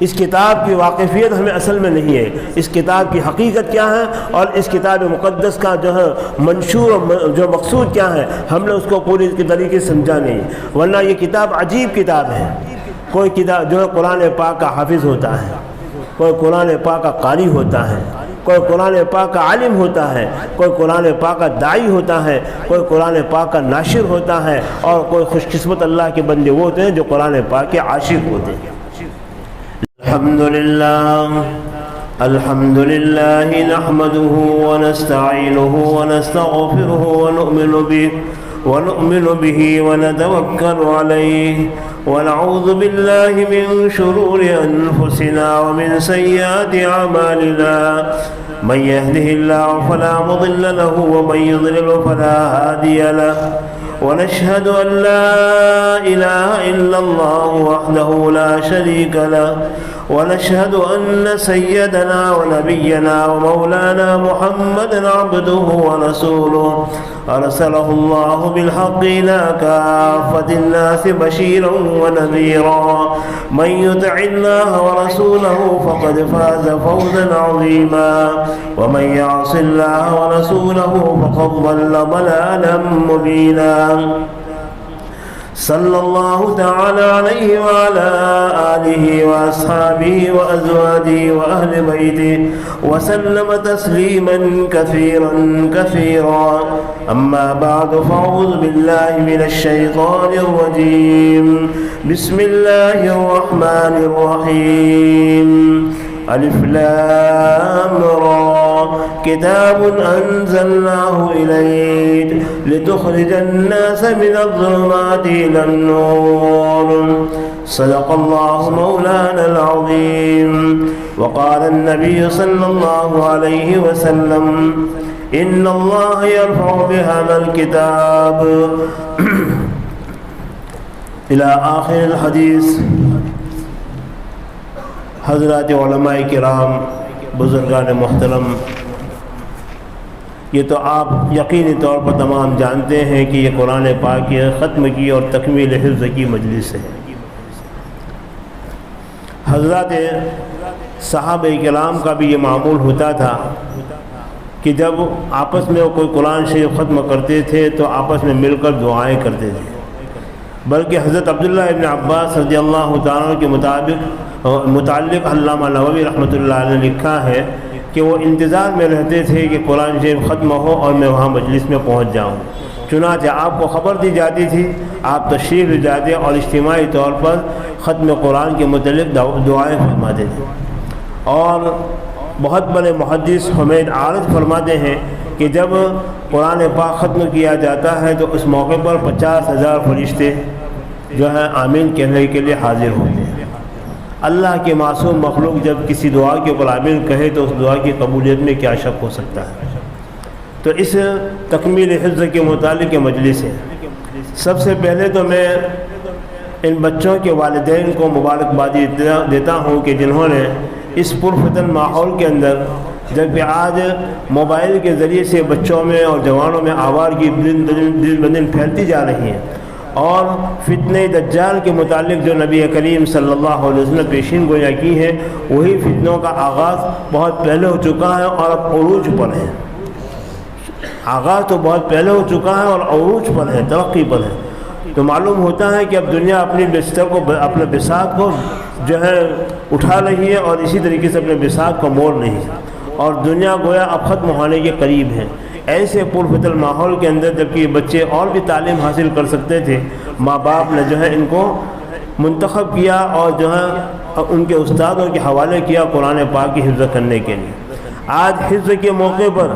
اس کتاب کی واقفیت ہمیں اصل میں نہیں ہے، اس کتاب کی حقیقت کیا ہے اور اس کتاب مقدس کا جو ہے منشور جو مقصود کیا ہے، ہم نے اس کو پوری طریقے سے سمجھا نہیں۔ ورنہ یہ کتاب عجیب کتاب ہے۔ کوئی کتاب جو ہے قرآن پاک کا حافظ ہوتا ہے، کوئی قرآن پاک کا قاری ہوتا ہے، کوئی قرآن پاک کا عالم ہوتا ہے، کوئی قرآن پاک کا داعی ہوتا ہے، کوئی قرآن پاک کا ناشر ہوتا ہے، اور کوئی خوش قسمت اللہ کے بندے وہ ہوتے ہیں جو قرآن پاک کے عاشق ہوتے ہیں۔ الحمد للہ نحمده ونستعینه ونستغفره ونؤمن به ونتوکل علیہ ونعوذ باللہ من شرور انفسنا ومن سیئات اعمالنا من يهده الله فلا مضل له ومن يضلل فلا هادي له ونشهد أن لا إله إلا الله وحده لا شريك له ونشهد أن سيدنا ونبينا ومولانا محمدا عبده ورسوله أرسله الله بالحق إلى كافة الناس بشيرا ونذيرا من يطع الله ورسوله فقد فاز فوزا عظيما ومن يعص الله ورسوله فقد ضل ضلالا مبينا صلى الله تعالى عليه وعلى آله وأصحابه وأزواجه وأهل بيته وسلم تسليما كثيرا كثيرا أما بعد فأعوذ بالله من الشيطان الرجيم بسم الله الرحمن الرحيم ألف لام را كتاب أنزلناه إليك لتخرج الناس من الظلمات إلى النور صدق الله مولانا العظيم وقال النبي صلى الله عليه وسلم إن الله يرفع بهذا الكتاب إلى آخر الحديث۔ حضرات علماء کرام، بزرگان محترم، یہ تو آپ یقینی طور پر تمام جانتے ہیں کہ یہ قرآن پاک کی ختم کی اور تکمیل حفظ کی مجلس ہے۔ حضرات صحابہ کرام کا بھی یہ معمول ہوتا تھا کہ جب آپس میں کوئی قرآن شریف ختم کرتے تھے تو آپس میں مل کر دعائیں کرتے تھے، بلکہ حضرت عبداللہ ابن عباس رضی اللہ تعالیٰ کے متعلق علامہ نووی رحمۃ اللہ علیہ نے لکھا ہے کہ وہ انتظار میں رہتے تھے کہ قرآن شریف ختم ہو اور میں وہاں مجلس میں پہنچ جاؤں، چنانچہ آپ کو خبر دی جاتی تھی، آپ تشریف لے جاتے اور اجتماعی طور پر ختم قرآن کے متعلق دعائیں فرماتے تھے۔ اور بہت بڑے محدث حمید عارض فرماتے ہیں کہ جب قرآن پاک ختم کیا جاتا ہے تو اس موقع پر 50,000 فرشتے جو ہیں آمین کہنے کے لیے حاضر ہوتے ہیں۔ اللہ کے معصوم مخلوق جب کسی دعا کے اوپر آمین کہے تو اس دعا کی قبولیت میں کیا شک ہو سکتا ہے۔ تو اس تکمیل حفظ کے متعلق مجلس ہے۔ سب سے پہلے تو میں ان بچوں کے والدین کو مبارکبادی دیتا ہوں کہ جنہوں نے اس پرفتن ماحول کے اندر، جبکہ آج موبائل کے ذریعے سے بچوں میں اور جوانوں میں آوارگی دن بدن پھیلتی جا رہی ہے، اور فتنہ دجال کے متعلق جو نبی کریم صلی اللہ علیہ وسلم نے پیشین گویا کی ہے، وہی فتنوں کا آغاز بہت پہلے ہو چکا ہے اور اب عروج پر ہے۔ آغاز تو بہت پہلے ہو چکا ہے اور عروج پر ہے، ترقی پر ہے۔ تو معلوم ہوتا ہے کہ اب دنیا اپنی بستر کو، اپنے بساط کو جو ہے اٹھا رہی ہے اور اسی طریقے سے اپنے بساط کو موڑ رہی ہے، اور دنیا گویا اب ختم ہونے کے قریب ہے۔ ایسے پرفتن ماحول کے اندر جبکہ بچے اور بھی تعلیم حاصل کر سکتے تھے، ماں باپ نے جو ہے ان کو منتخب کیا اور جو ہے ان کے استادوں کے حوالے کیا قرآن پاک کی حفظ کرنے کے لیے۔ آج حفظ کے موقع پر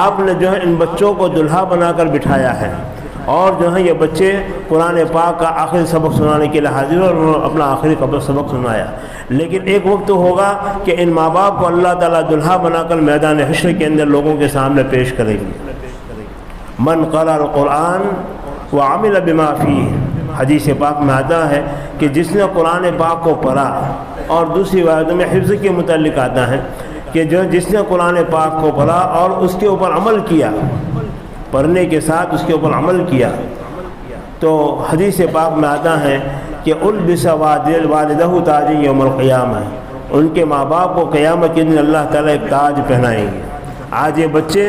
آپ نے جو ہے ان بچوں کو دلہا بنا کر بٹھایا ہے، اور جو ہے یہ بچے قرآن پاک کا آخری سبق سنانے کے لیے حاضر اور انہوں نے اپنا آخری سبق سنایا۔ لیکن ایک وقت ہوگا کہ ان ماں باپ کو اللہ تعالیٰ دلہا بنا کر میدان حشر کے اندر لوگوں کے سامنے پیش کرے گی۔ من قرأ القرآن وعمل بما فیہ، حدیث پاک میں آتا ہے کہ جس نے قرآن پاک کو پڑھا، اور دوسری روایت میں حفظ کے متعلق آتا ہے کہ جس نے قرآن پاک کو پڑھا اور اس کے اوپر عمل کیا، پڑھنے کے ساتھ اس کے اوپر عمل کیا، تو حدیث پاک میں آتا ہے کہ البس والدہ تاج یوم القیامہ، ان کے ماں باپ کو قیامت کے دن اللہ تعالیٰ ایک تاج پہنائیں گے۔ آج یہ بچے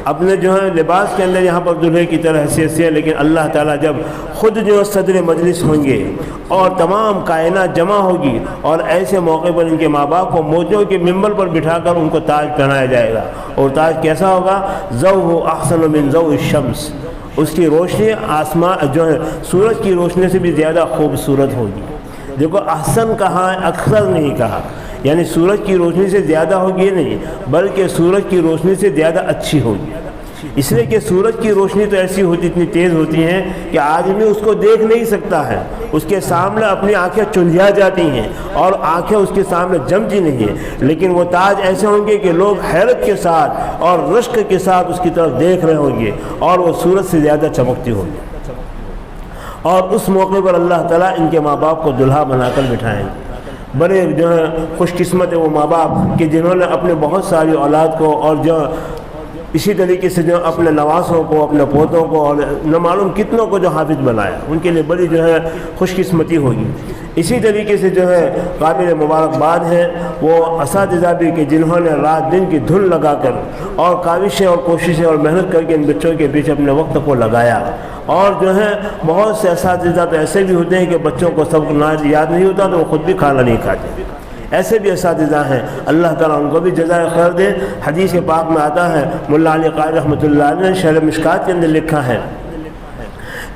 اپنے جو ہے لباس کے اندر یہاں پر دلہے کی طرح حیثیت سے، لیکن اللہ تعالیٰ جب خود جو صدر مجلس ہوں گے اور تمام کائنات جمع ہوگی، اور ایسے موقع پر ان کے ماں باپ کو موجوں کے ممبر پر بٹھا کر ان کو تاج پہنایا جائے گا، اور تاج کیسا ہوگا؟ ضوء احسن من ضوء الشمس، اس کی روشنی آسمان جو ہے سورج کی روشنی سے بھی زیادہ خوبصورت ہوگی۔ دیکھو احسن کہا ہے، اکثر نہیں کہا، یعنی سورج کی روشنی سے زیادہ ہوگی نہیں، بلکہ سورج کی روشنی سے زیادہ اچھی ہوگی، اس لیے کہ سورج کی روشنی تو ایسی ہوتی، اتنی تیز ہوتی ہے کہ آدمی اس کو دیکھ نہیں سکتا ہے، اس کے سامنے اپنی آنکھیں چندھیا جاتی ہیں اور آنکھیں اس کے سامنے جمتی نہیں ہیں، لیکن وہ تاج ایسے ہوں گے کہ لوگ حیرت کے ساتھ اور رشک کے ساتھ اس کی طرف دیکھ رہے ہوں گے، اور وہ سورج سے زیادہ چمکتی ہوگی۔ اور اس موقع پر اللہ تعالیٰ ان کے ماں باپ کو دلہا بنا کر بٹھائیں گے۔ بڑے جو ہے خوش قسمت ہے وہ ماں باپ کہ جنہوں نے اپنے بہت ساری اولاد کو، اور جو اسی طریقے سے جو اپنے نواسوں کو، اپنے پوتوں کو، اور نہ معلوم کتنوں کو جو حافظ بنایا، ان کے لیے بڑی جو ہے خوش قسمتی ہوگی۔ اسی طریقے سے جو ہے قابل مبارکباد ہیں وہ اساتذہ بھی کہ جنہوں نے رات دن کی دھن لگا کر اور کاوشیں اور کوششیں اور محنت کر کے ان بچوں کے پیچھے اپنے وقت کو لگایا۔ اور جو ہے بہت سے اساتذہ تو ایسے بھی ہوتے ہیں کہ بچوں کو سبق نہ یاد نہیں ہوتا تو وہ خود بھی کھانا نہیں کھاتے، ایسے بھی اساتذہ ہیں، اللہ تعالیٰ ان کو بھی جزائے خیر دے۔ حدیث پاک میں آتا ہے، ملا علی قاری رحمۃ اللہ علیہ نے شرح مشکات کے اندر لکھا ہے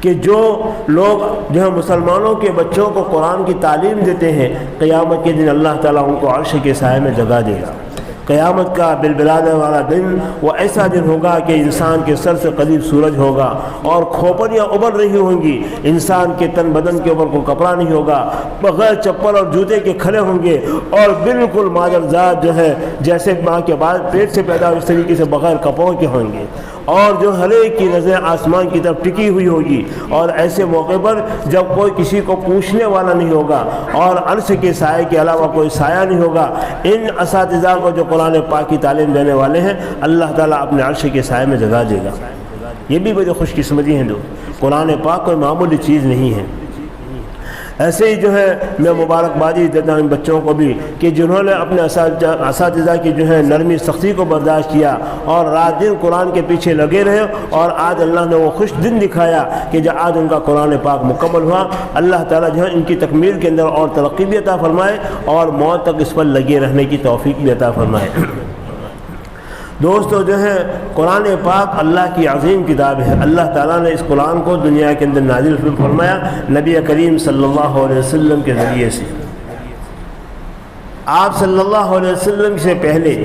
کہ جو لوگ جو ہے مسلمانوں کے بچوں کو قرآن کی تعلیم دیتے ہیں، قیامت کے دن اللہ تعالیٰ ان کو عرش کے سائے میں جگہ دے گا۔ قیامت کا بلبلانے والا دن وہ ایسا دن ہوگا کہ انسان کے سر سے قریب سورج ہوگا اور کھوپڑیاں ابل رہی ہوں گی، انسان کے تن بدن کے اوپر کوئی کپڑا نہیں ہوگا، بغیر چپل اور جوتے کے کھڑے ہوں گے، اور بالکل مادرزاد جو ہے جیسے ماں کے بعد پیٹ سے پیدا اس طریقے سے بغیر کپڑوں کے ہوں گے، اور جو ہر ایک کی نظر آسمان کی طرف ٹکی ہوئی ہوگی۔ اور ایسے موقع پر جب کوئی کسی کو پوچھنے والا نہیں ہوگا اور عرش کے سائے کے علاوہ کوئی سایہ نہیں ہوگا، ان اساتذہ کو جو قرآن پاک کی تعلیم دینے والے ہیں اللہ تعالیٰ اپنے عرش کے سائے میں جگہ دے گا۔ یہ بھی بڑی خوش قسمتی ہیں دوست، قرآن پاک کوئی معمولی چیز نہیں ہے۔ ایسے ہی جو ہے میں مبارکبادی دیتا ہوں ان بچوں کو بھی کہ جنہوں نے اپنے اساتذہ کی جو ہے نرمی سختی کو برداشت کیا اور رات دن قرآن کے پیچھے لگے رہے، اور آج اللہ نے وہ خوش دن دکھایا کہ جب آج ان کا قرآن پاک مکمل ہوا۔ اللہ تعالیٰ جو ہے ان کی تکمیل کے اندر اور ترقی بھی عطا فرمائے اور موت تک اس پر لگے رہنے کی توفیق بھی عطا فرمائے۔ دوستو جو ہے قرآن پاک اللہ کی عظیم کتاب ہے، اللہ تعالیٰ نے اس قرآن کو دنیا کے اندر نازل فرمایا نبی کریم صلی اللہ علیہ وسلم کے ذریعے سے۔ آپ صلی اللہ علیہ وسلم سے پہلے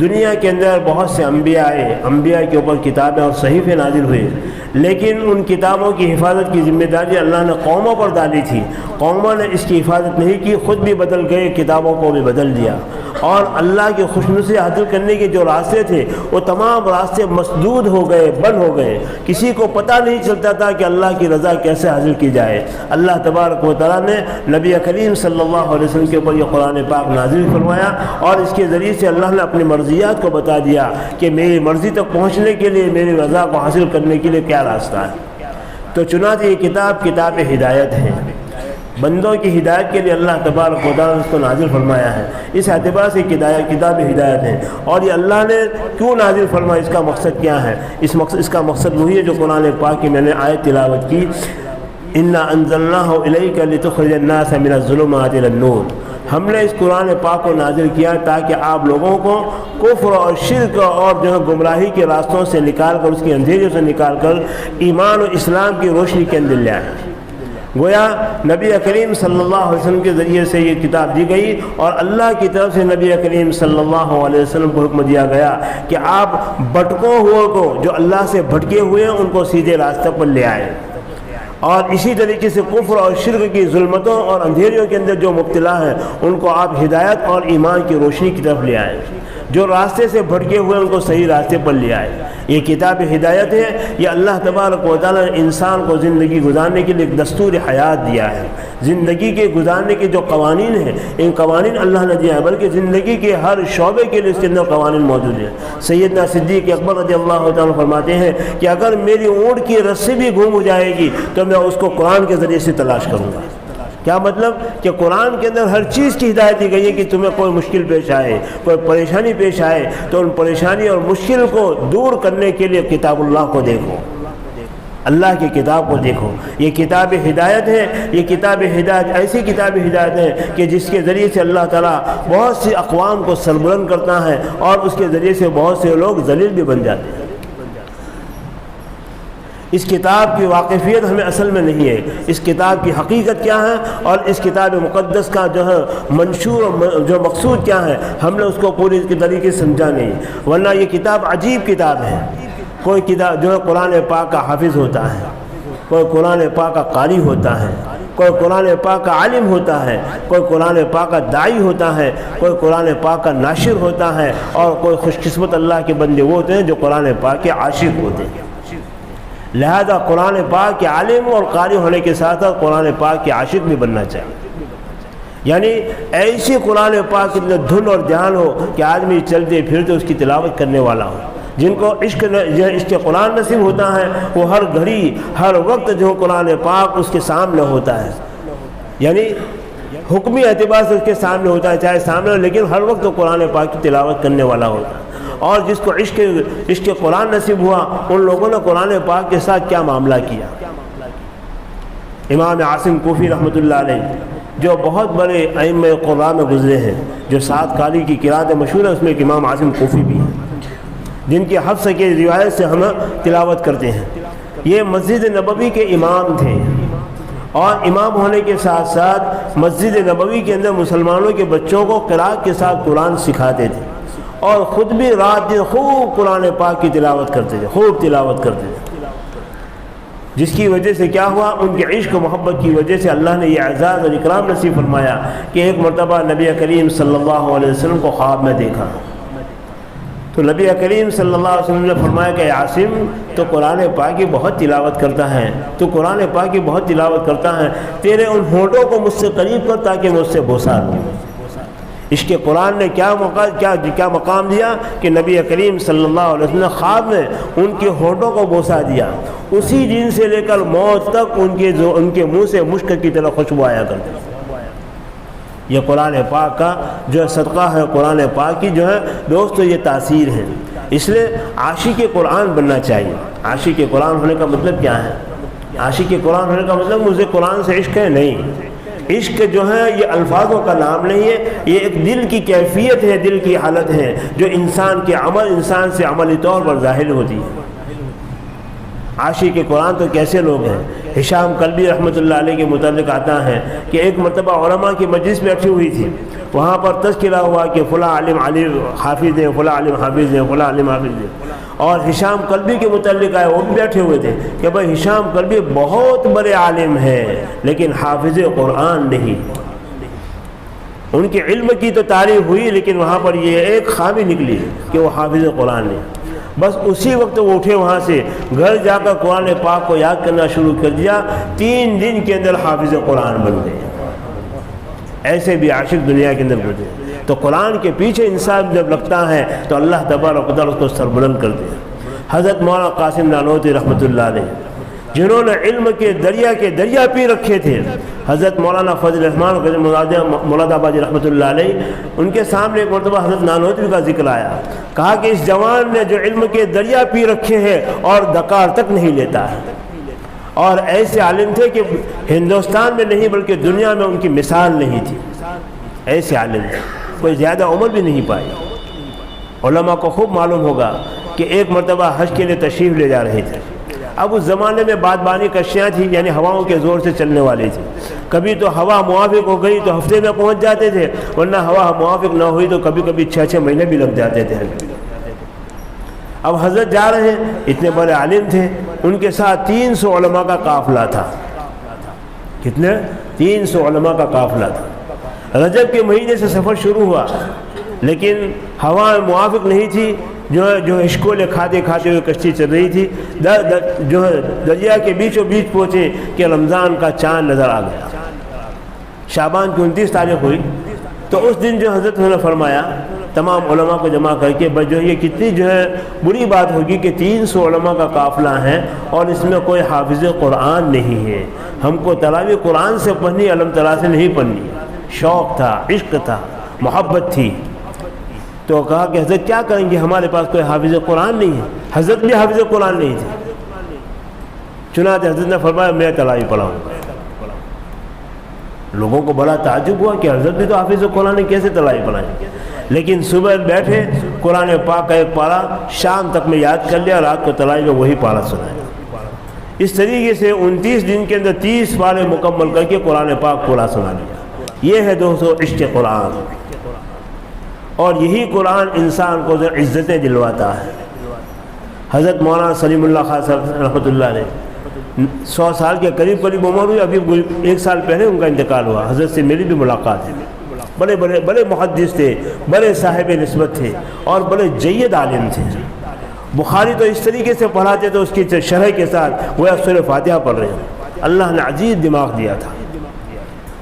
دنیا کے اندر بہت سے انبیاء آئے، انبیاء کے اوپر کتابیں اور صحیفے نازل ہوئے، لیکن ان کتابوں کی حفاظت کی ذمہ داری اللہ نے قوموں پر ڈالی تھی۔ قوموں نے اس کی حفاظت نہیں کی، خود بھی بدل گئے، کتابوں کو بھی بدل دیا، اور اللہ کی خوشنصیحت حاصل کرنے کے جو راستے تھے وہ تمام راستے مسدود ہو گئے، بند ہو گئے، کسی کو پتہ نہیں چلتا تھا کہ اللہ کی رضا کیسے حاصل کی جائے۔ اللہ تبارک و تعالیٰ نے نبی کریم صلی اللہ علیہ وسلم کے اوپر یہ قرآن پاک نازل فرمایا، اور اس کے ذریعے سے اللہ نے اپنی مرضیات کو بتا دیا کہ میری مرضی تک پہنچنے کے لیے، میری رضا کو حاصل کرنے کے لیے کیا راستہ ہے۔ تو چنانچہ یہ کتاب ہدایت ہے، بندوں کی ہدایت کے لیے اللہ تبارک و تعالیٰ نے اس کو نازل فرمایا ہے۔ اس اعتبار سے کتاب ہدایت ہے، اور یہ اللہ نے کیوں نازل فرمایا، اس کا مقصد کیا ہے؟ اس کا مقصد وہی ہے جو قرآن پاک کی میں نے آیت تلاوت کی، اِنَّا أَنزَلْنَاهُ إِلَيْكَ لِتُخْرِجَ النَّاسَ مِنَ الظُّلُمَاتِ إِلَى النُّورِ۔ ہم نے اس قرآن پاک کو نازل کیا تاکہ آپ لوگوں کو کفر اور شرک اور جو ہے گمراہی کے راستوں سے نکال کر، اس کے اندھیریوں سے نکال کر ایمان و اسلام کی روشنی کے اندر لے آئیں۔ گویا نبی کریم صلی اللہ علیہ وسلم کے ذریعے سے یہ کتاب دی گئی، اور اللہ کی طرف سے نبی کریم صلی اللہ علیہ وسلم کو حکم دیا گیا کہ آپ بھٹکوں ہوئے کو، جو اللہ سے بھٹکے ہوئے ہیں، ان کو سیدھے راستے پر لے آئیں، اور اسی طریقے سے کفر اور شرک کی ظلمتوں اور اندھیریوں کے اندر جو مبتلا ہیں ان کو آپ ہدایت اور ایمان کی روشنی کی طرف لے آئیں، جو راستے سے بھٹکے ہوئے ان کو صحیح راستے پر لے آئے۔ یہ کتاب ہدایت ہے، یہ اللہ تبارک و تعالیٰ نے انسان کو زندگی گزارنے کے لیے ایک دستور حیات دیا ہے۔ زندگی کے گزارنے کے جو قوانین ہیں، ان قوانین اللہ نے دیا ہے، بلکہ زندگی کے ہر شعبے کے لیے اس کے اندر قوانین موجود ہیں۔ سیدنا صدیق اکبر رضی اللہ تعالیٰ فرماتے ہیں کہ اگر میری اونٹ کی رسی بھی گم ہو جائے گی تو میں اس کو قرآن کے ذریعے سے تلاش کروں گا۔ کیا مطلب کہ قرآن کے اندر ہر چیز کی ہدایت دی گئی ہے کہ تمہیں کوئی مشکل پیش آئے، کوئی پریشانی پیش آئے تو ان پریشانی اور مشکل کو دور کرنے کے لیے کتاب اللہ کو دیکھو، اللہ کی کتاب کو دیکھو۔ یہ کتاب ہدایت ہے، یہ کتاب ہدایت ایسی کتاب ہدایت ہے کہ جس کے ذریعے سے اللہ تعالیٰ بہت سی اقوام کو سربلند کرتا ہے اور اس کے ذریعے سے بہت سے لوگ ذلیل بھی بن جاتے ہیں۔ اس کتاب کی واقفیت ہمیں اصل میں نہیں ہے، اس کتاب کی حقیقت کیا ہے اور اس کتاب مقدس کا جو ہے منشور جو مقصود کیا ہے، ہم نے اس کو پوری طریقے سے سمجھا نہیں، ورنہ یہ کتاب عجیب کتاب ہے۔ کوئی کتاب جو ہے قرآن پاک کا حافظ ہوتا ہے، کوئی قرآن پاک کا قاری ہوتا ہے، کوئی قرآن پاک کا عالم ہوتا ہے، کوئی قرآن پاک کا داعی ہوتا ہے، کوئی قرآن پاک کا ناشر ہوتا ہے، اور کوئی خوش قسمت اللہ کے بندے وہ ہوتے ہیں جو قرآن پاک کے عاشق ہوتے ہیں۔ لہذا قرآن پاک کے عالم اور قاری ہونے کے ساتھ ساتھ قرآن پاک کے عاشق بھی بننا چاہیے، یعنی ایسی قرآن پاک کے اندر دھن اور دھیان ہو کہ آدمی چلتے پھرتے اس کی تلاوت کرنے والا ہو۔ جن کو عشق قرآن نصیب ہوتا ہے وہ ہر گھڑی ہر وقت جو قرآن پاک اس کے سامنے ہوتا ہے، یعنی حکمی اعتبار سے اس کے سامنے ہوتا ہے، چاہے سامنے ہو لیکن ہر وقت وہ قرآن پاک کی تلاوت کرنے والا ہوتا ہے۔ اور جس کو عشق قرآن نصیب ہوا ان لوگوں نے قرآن پاک کے ساتھ کیا معاملہ کیا۔ امام عاصم کوفی رحمۃ اللہ علیہ جو بہت بڑے ائمہ قراء میں گزرے ہیں، جو 7 قاری کی قرأت مشہور ہے، اس میں ایک امام عاصم کوفی بھی ہیں جن کی حفص کی روایت سے ہم تلاوت کرتے ہیں۔ یہ مسجد نبوی کے امام تھے، اور امام ہونے کے ساتھ ساتھ مسجد نبوی کے اندر مسلمانوں کے بچوں کو قراءت کے ساتھ قرآن سکھاتے تھے، اور خود بھی رات دن خوب قرآن پاک کی تلاوت کرتے تھے، خوب تلاوت کرتے تھے، جس کی وجہ سے کیا ہوا، ان کے عشق و محبت کی وجہ سے اللہ نے یہ اعزاز اور اکرام نصیب فرمایا کہ ایک مرتبہ نبی کریم صلی اللہ علیہ وسلم کو خواب میں دیکھا، تو نبی کریم صلی اللہ علیہ وسلم نے فرمایا کہ عاصم تو قرآن پاک کی بہت تلاوت کرتا ہے، تو قرآن پاک کی بہت تلاوت کرتا ہے، تیرے ان ہونٹوں کو مجھ سے قریب کر تاکہ میں اس سے بوسہ لوں۔ عشق قرآن نے کیا مقام دیا کہ نبی کریم صلی اللہ علیہ وسلم نے خواب میں ان کے ہونٹوں کو بوسہ دیا، اسی دن سے لے کر موت تک ان کے منہ سے مشک کی طرح خوشبو آیا کرتی۔ یہ قرآن پاک کا جو صدقہ ہے، قرآن پاک کی جو ہے دوستو یہ تاثیر ہے، اس لیے عاشق قرآن بننا چاہیے۔ عاشق قرآن ہونے کا مطلب کیا ہے؟ عاشق قرآن ہونے کا مطلب مجھے قرآن سے عشق ہے نہیں، عشق جو ہے یہ الفاظوں کا نام نہیں ہے، یہ ایک دل کی کیفیت ہے، دل کی حالت ہے جو انسان سے عملی طور پر ظاہر ہوتی ہے۔ عاشق قرآن تو کیسے لوگ ہیں؟ ہشام کلبی رحمۃ اللہ علیہ کے متعلق آتا ہے کہ ایک مرتبہ علماء کی مجلس بیٹھی ہوئی تھی، وہاں پر تذکرہ ہوا کہ فلاں عالم حافظ ہیں، فلاں عالم حافظ ہیں، فلاں عالم حافظ ہیں، اور ہشام کلبی کے متعلق آئے، وہ بھی بیٹھے ہوئے تھے کہ بھائی ہشام کلبی بہت بڑے عالم ہیں لیکن حافظ قرآن نہیں۔ ان کے علم کی تو تعریف ہوئی لیکن وہاں پر یہ ایک خامی نکلی کہ وہ حافظ قرآن نہیں۔ بس اسی وقت وہ اٹھے وہاں سے، گھر جا کر قرآن پاک کو یاد کرنا شروع کر دیا، 3 دن کے اندر حافظ قرآن بن گئے۔ ایسے بھی عاشق دنیا کے اندر گزرے۔ تو قرآن کے پیچھے انسان جب لگتا ہے تو اللہ تبارک و تعالیٰ اس کو سربلند کرتے ہیں۔ حضرت مولانا قاسم نانوتوی رحمۃ اللہ علیہ جنہوں نے علم کے دریا پی رکھے تھے، حضرت مولانا فضل الرحمان مراد آبادی رحمۃ اللہ علیہ، ان کے سامنے ایک مرتبہ حضرت نانوتوی کا ذکر آیا، کہا کہ اس جوان نے جو علم کے دریا پی رکھے ہیں اور دکار تک نہیں لیتا ہے، اور ایسے عالم تھے کہ ہندوستان میں نہیں بلکہ دنیا میں ان کی مثال نہیں تھی، ایسے عالم تھے، کوئی زیادہ عمر بھی نہیں پائی۔ علماء کو خوب معلوم ہوگا کہ ایک مرتبہ حج کے لیے تشریف لے جا رہے تھے۔ اب اس زمانے میں بادبانی کشتیاں تھیں، یعنی ہواؤں کے زور سے چلنے والی تھی، کبھی تو ہوا موافق ہو گئی تو ہفتے میں پہنچ جاتے تھے، ورنہ ہوا موافق نہ ہوئی تو کبھی کبھی 6 مہینے بھی لگ جاتے تھے۔ اب حضرت جا رہے ہیں، اتنے بڑے عالم تھے، ان کے ساتھ 300 علماء کا قافلہ تھا۔ کتنے؟ 300 علماء کا قافلہ تھا۔ رجب کے مہینے سے سفر شروع ہوا لیکن ہوا موافق نہیں تھی، جو اشکولے کھاتے ہوئے کشتی چل رہی تھی، جو ہے دریا کے بیچوں بیچ پہنچے کہ رمضان کا چاند نظر آ گیا۔ شعبان کی 29 تاریخ ہوئی تو اس دن جو حضرت نے فرمایا تمام علماء کو جمع کر کے، جو یہ کتنی جو ہے بری بات ہوگی کہ 300 علماء کا قافلہ ہے اور اس میں کوئی حافظ قرآن نہیں ہے۔ ہم کو تلاوی قرآن سے پڑھنی، علم تلا سے نہیں پڑھنی۔ شوق تھا، عشق تھا، محبت تھی۔ تو کہا کہ حضرت کیا کریں گے، ہمارے پاس کوئی حافظ قرآن نہیں ہے۔ حضرت بھی حافظ قرآن نہیں تھے۔ چنانچہ حضرت نے فرمایا میں تلاوی پڑھاؤں گا۔ لوگوں کو بڑا تعجب ہوا کہ حضرت بھی تو حافظ قرآن کیسے تلاوی پڑھائیں، لیکن صبح بیٹھے قرآن پاک کا ایک پارہ شام تک میں یاد کر لیا، رات کو تلاوی میں وہی پارہ سنایا۔ اس طریقے سے 29 دن کے اندر 30 پارے مکمل کر کے قرآن پاک پورا سنا لیا۔ یہ ہے دوستو عشق قرآن، اور یہی قرآن انسان کو جو عزتیں دلواتا ہے۔ حضرت مولانا سلیم اللہ خان صاحب رحمۃ اللہ علیہ 100 سال کے قریب عمر ہوئی، ابھی 1 سال پہلے ان کا انتقال ہوا۔ حضرت سے میری بھی ملاقات ہے۔ بڑے محدث تھے، بڑے صاحب نسبت تھے، اور بڑے جید عالم تھے۔ بخاری تو اس طریقے سے پڑھاتے تو اس کی شرح کے ساتھ وہ سورہ فاتحہ پڑھ رہے ہیں۔ اللہ نے عجیب دماغ دیا تھا۔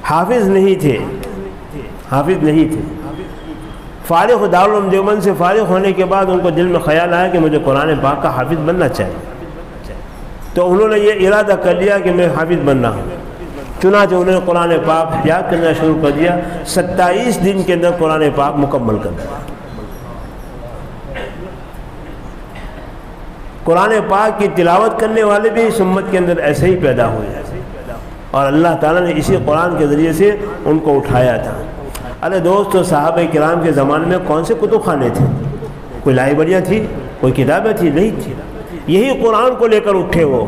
حافظ نہیں تھے، فارغ دارالعلوم دیوبند سے فارغ ہونے کے بعد ان کو دل میں خیال آیا کہ مجھے قرآن پاک کا حافظ بننا چاہیے، تو انہوں نے یہ ارادہ کر لیا کہ میں حافظ بننا ہوں۔ چنانچہ انہوں نے قرآن پاک یاد کرنا شروع کر دیا۔ 27 دن کے اندر قرآن پاک مکمل کر دیا۔ قرآن پاک کی تلاوت کرنے والے بھی اس امت کے اندر ایسے ہی پیدا ہوئے ہیں، اور اللہ تعالیٰ نے اسی قرآن کے ذریعے سے ان کو اٹھایا تھا۔ ارے دوستو، صحابہ کرام کے زمانے میں کون سے کتب خانے تھے؟ کوئی لائبریریاں تھی؟ کوئی کتابیں تھی؟ نہیں تھی۔ یہی قرآن کو لے کر اٹھے، وہ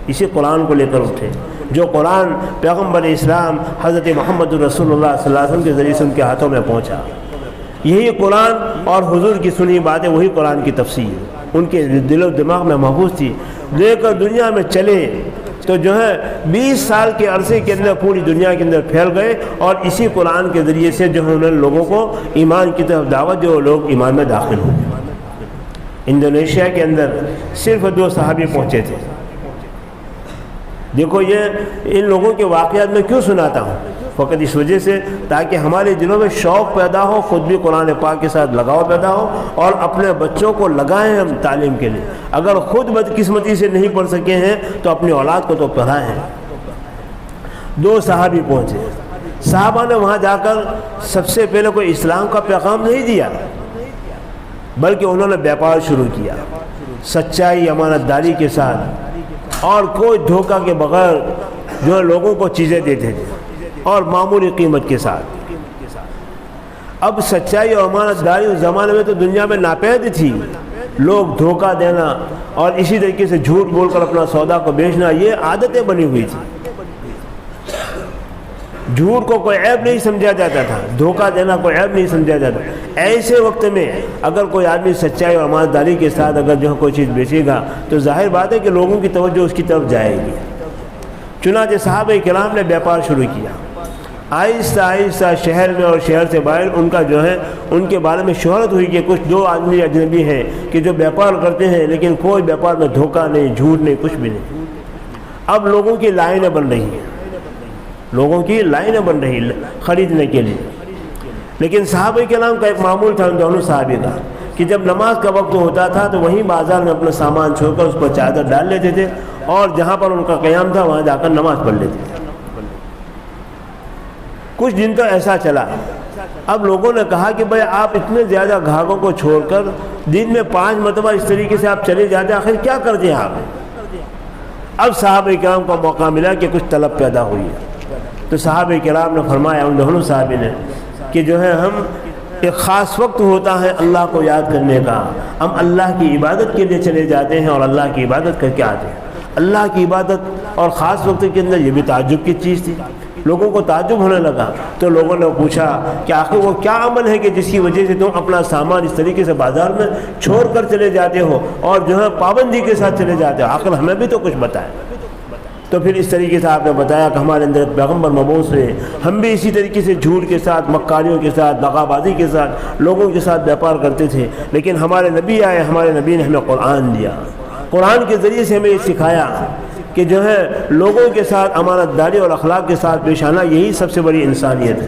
اسی قرآن کو لے کر اٹھے جو قرآن پیغمبر اسلام حضرت محمد رسول اللہ صلی اللہ علیہ وسلم کے ذریعے سے ان کے ہاتھوں میں پہنچا۔ یہی قرآن اور حضور کی سنی باتیں، وہی قرآن کی تفسیر ان کے دل و دماغ میں محفوظ تھی، لے کر دنیا میں چلے تو جو ہے 20 سال کے عرصے کے اندر پوری دنیا کے اندر پھیل گئے، اور اسی قرآن کے ذریعے سے جو ہے انہوں نے لوگوں کو ایمان کی طرف دعوت جو لوگ ایمان میں داخل ہوئے۔ انڈونیشیا کے اندر صرف 2 صحابی پہنچے تھے۔ دیکھو یہ ان لوگوں کے واقعات میں کیوں سناتا ہوں؟ فقط اس وجہ سے تاکہ ہمارے دلوں میں شوق پیدا ہو، خود بھی قرآن پاک کے ساتھ لگاؤ پیدا ہو، اور اپنے بچوں کو لگائیں ہم تعلیم کے لیے۔ اگر خود بدقسمتی سے نہیں پڑھ سکے ہیں تو اپنی اولاد کو تو پڑھائیں۔ 2 صحابی پہنچے۔ صحابہ نے وہاں جا کر سب سے پہلے کوئی اسلام کا پیغام نہیں دیا، بلکہ انہوں نے بیپار شروع کیا، سچائی امانت داری کے ساتھ، اور کوئی دھوکہ کے بغیر جو ہے لوگوں کو چیزیں دیتے تھے، اور معمولی قیمت کے ساتھ۔ اب سچائی اور امانت داری اس زمانے میں تو دنیا میں ناپید تھی۔ لوگ دھوکہ دینا اور اسی طریقے سے جھوٹ بول کر اپنا سودا کو بیچنا، یہ عادتیں بنی ہوئی تھی۔ جھوٹ کو کوئی عیب نہیں سمجھا جاتا تھا، دھوکہ دینا کوئی عیب نہیں سمجھا جاتا۔ ایسے وقت میں اگر کوئی آدمی سچائی اور امانت داری کے ساتھ اگر جو ہے کوئی چیز بیچے گا تو ظاہر بات ہے کہ لوگوں کی توجہ اس کی طرف جائے گی۔ چنانچہ صحابہ کرام نے بیپار شروع کیا۔ آہستہ آہستہ شہر میں اور شہر سے باہر ان کا جو ہے ان کے بارے میں شہرت ہوئی کہ کچھ 2 آدمی اجنبی ہیں کہ جو بیپار کرتے ہیں، لیکن کوئی بیپار میں دھوکہ نہیں، جھوٹ نہیں، کچھ بھی نہیں۔ اب لوگوں کی لائنیں بن رہی ہیں، خریدنے کے لیے۔ لیکن صحابہ کرام کا ایک معمول تھا ان دونوں صحابی کا کہ جب نماز کا وقت ہوتا تھا تو وہیں بازار میں اپنا سامان چھوڑ کر اس پر چادر ڈال لیتے تھے، اور جہاں پر ان کا قیام تھا وہاں جا کر نماز پڑھ لیتے تھے۔ کچھ دن تو ایسا چلا۔ اب لوگوں نے کہا کہ بھائی آپ اتنے زیادہ گاہکوں کو چھوڑ کر دن میں 5 مرتبہ اس طریقے سے آپ چلے جاتے، آخر کیا کرتے ہیں آپ؟ اب صحابہ کرام کو موقع ملا کہ کچھ طلب پیدا ہوئی ہے، تو صحابہ کرام نے فرمایا ان دونوں صحابی نے کہ جو ہے ہم ایک خاص وقت ہوتا ہے اللہ کو یاد کرنے کا، ہم اللہ کی عبادت کے لیے چلے جاتے ہیں اور اللہ کی عبادت کر کے آتے ہیں۔ اللہ کی عبادت اور خاص وقت کے اندر یہ بھی تعجب کی چیز تھی۔ لوگوں کو تعجب ہونے لگا، تو لوگوں نے پوچھا کہ آخر وہ کیا عمل ہے کہ جس کی وجہ سے تم اپنا سامان اس طریقے سے بازار میں چھوڑ کر چلے جاتے ہو اور جو ہے پابندی کے ساتھ چلے جاتے ہو؟ آخر ہمیں بھی تو کچھ بتائیں۔ تو پھر اس طریقے سے آپ نے بتایا کہ ہمارے اندر پیغمبر مبعوث ہوئے، ہم بھی اسی طریقے سے جھوٹ کے ساتھ، مکاریوں کے ساتھ، دغا بازی کے ساتھ لوگوں کے ساتھ بیپار کرتے تھے، لیکن ہمارے نبی آئے، ہمارے نبی نے ہمیں قرآن دیا، قرآن کے ذریعے سے ہمیں یہ سکھایا کہ جو ہے لوگوں کے ساتھ امانت داری اور اخلاق کے ساتھ پیش آنا، یہی سب سے بڑی انسانیت ہے۔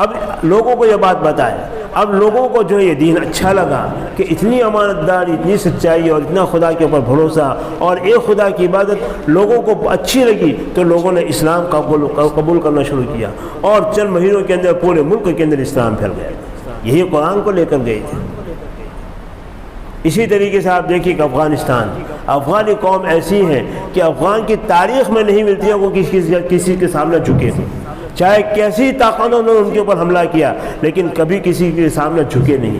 اب لوگوں کو یہ بات بتائے، اب لوگوں کو جو یہ دین اچھا لگا کہ اتنی امانت داری، اتنی سچائی اور اتنا خدا کے اوپر بھروسہ اور ایک خدا کی عبادت لوگوں کو اچھی لگی، تو لوگوں نے اسلام قبول کرنا شروع کیا، اور چند مہینوں کے اندر پورے ملک کے اندر اسلام پھیل گیا۔ یہی قرآن کو لے کر گئے تھے۔ اسی طریقے سے آپ دیکھیے کہ افغانی قوم ایسی ہے کہ افغان کی تاریخ میں نہیں ملتی ہے وہ کسی کے سامنے جھکے ہوں، چاہے کیسی طاقتوں نے ان کے اوپر حملہ کیا، لیکن کبھی کسی کے سامنے جھکے نہیں۔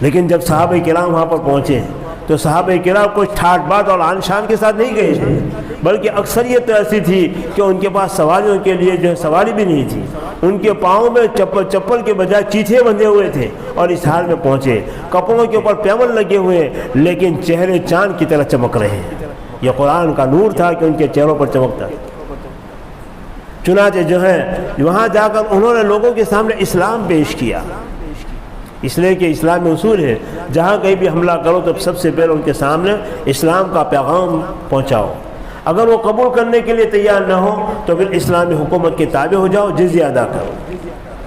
لیکن جب صحابہ کرام وہاں پر پہنچے تو صحابہ کرام کوئی ٹھاٹ بات اور آن شان کے ساتھ نہیں گئے تھے، بلکہ اکثریت تو ایسی تھی کہ ان کے پاس سواریوں کے لیے جو سواری بھی نہیں تھی، ان کے پاؤں میں چپل کے بجائے چیتھے بندھے ہوئے تھے، اور اس حال میں پہنچے، کپڑوں کے اوپر پیمن لگے ہوئے، لیکن چہرے چاند کی طرح چمک رہے ہیں۔ یہ قرآن کا نور تھا کہ ان کے چہروں پر چمکتا۔ چنانچہ جو ہے وہاں جا کر انہوں نے لوگوں کے سامنے اسلام پیش کیا، اس لیے کہ اسلام میں اصول ہے جہاں کہیں بھی حملہ کرو تو سب سے پہلے ان کے سامنے اسلام کا پیغام پہنچاؤ۔ اگر وہ قبول کرنے کے لیے تیار نہ ہو تو پھر اسلامی حکومت کے تابع ہو جاؤ، جزیہ ادا کرو۔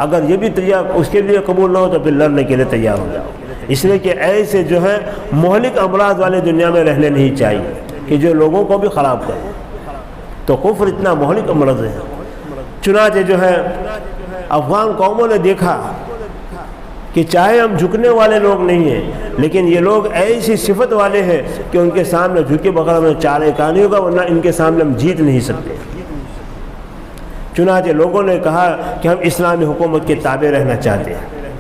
اگر یہ بھی تیار اس کے لیے قبول نہ ہو تو پھر لڑنے کے لیے تیار ہو جاؤ، اس لیے کہ ایسے جو ہے مہلک امراض والے دنیا میں رہنے نہیں چاہیے کہ جو لوگوں کو بھی خراب کرے۔ تو کفر اتنا مہلک امراض ہے۔ چنانچہ جو ہے افغان قوموں نے دیکھا کہ چاہے ہم جھکنے والے لوگ نہیں ہیں، لیکن یہ لوگ ایسی صفت والے ہیں کہ ان کے سامنے جھکے بغیر ہمیں چارے کا نہیں ہوگا، ورنہ ان کے سامنے ہم جیت نہیں سکتے۔ چنانچہ لوگوں نے کہا کہ ہم اسلامی حکومت کے تابع رہنا چاہتے ہیں۔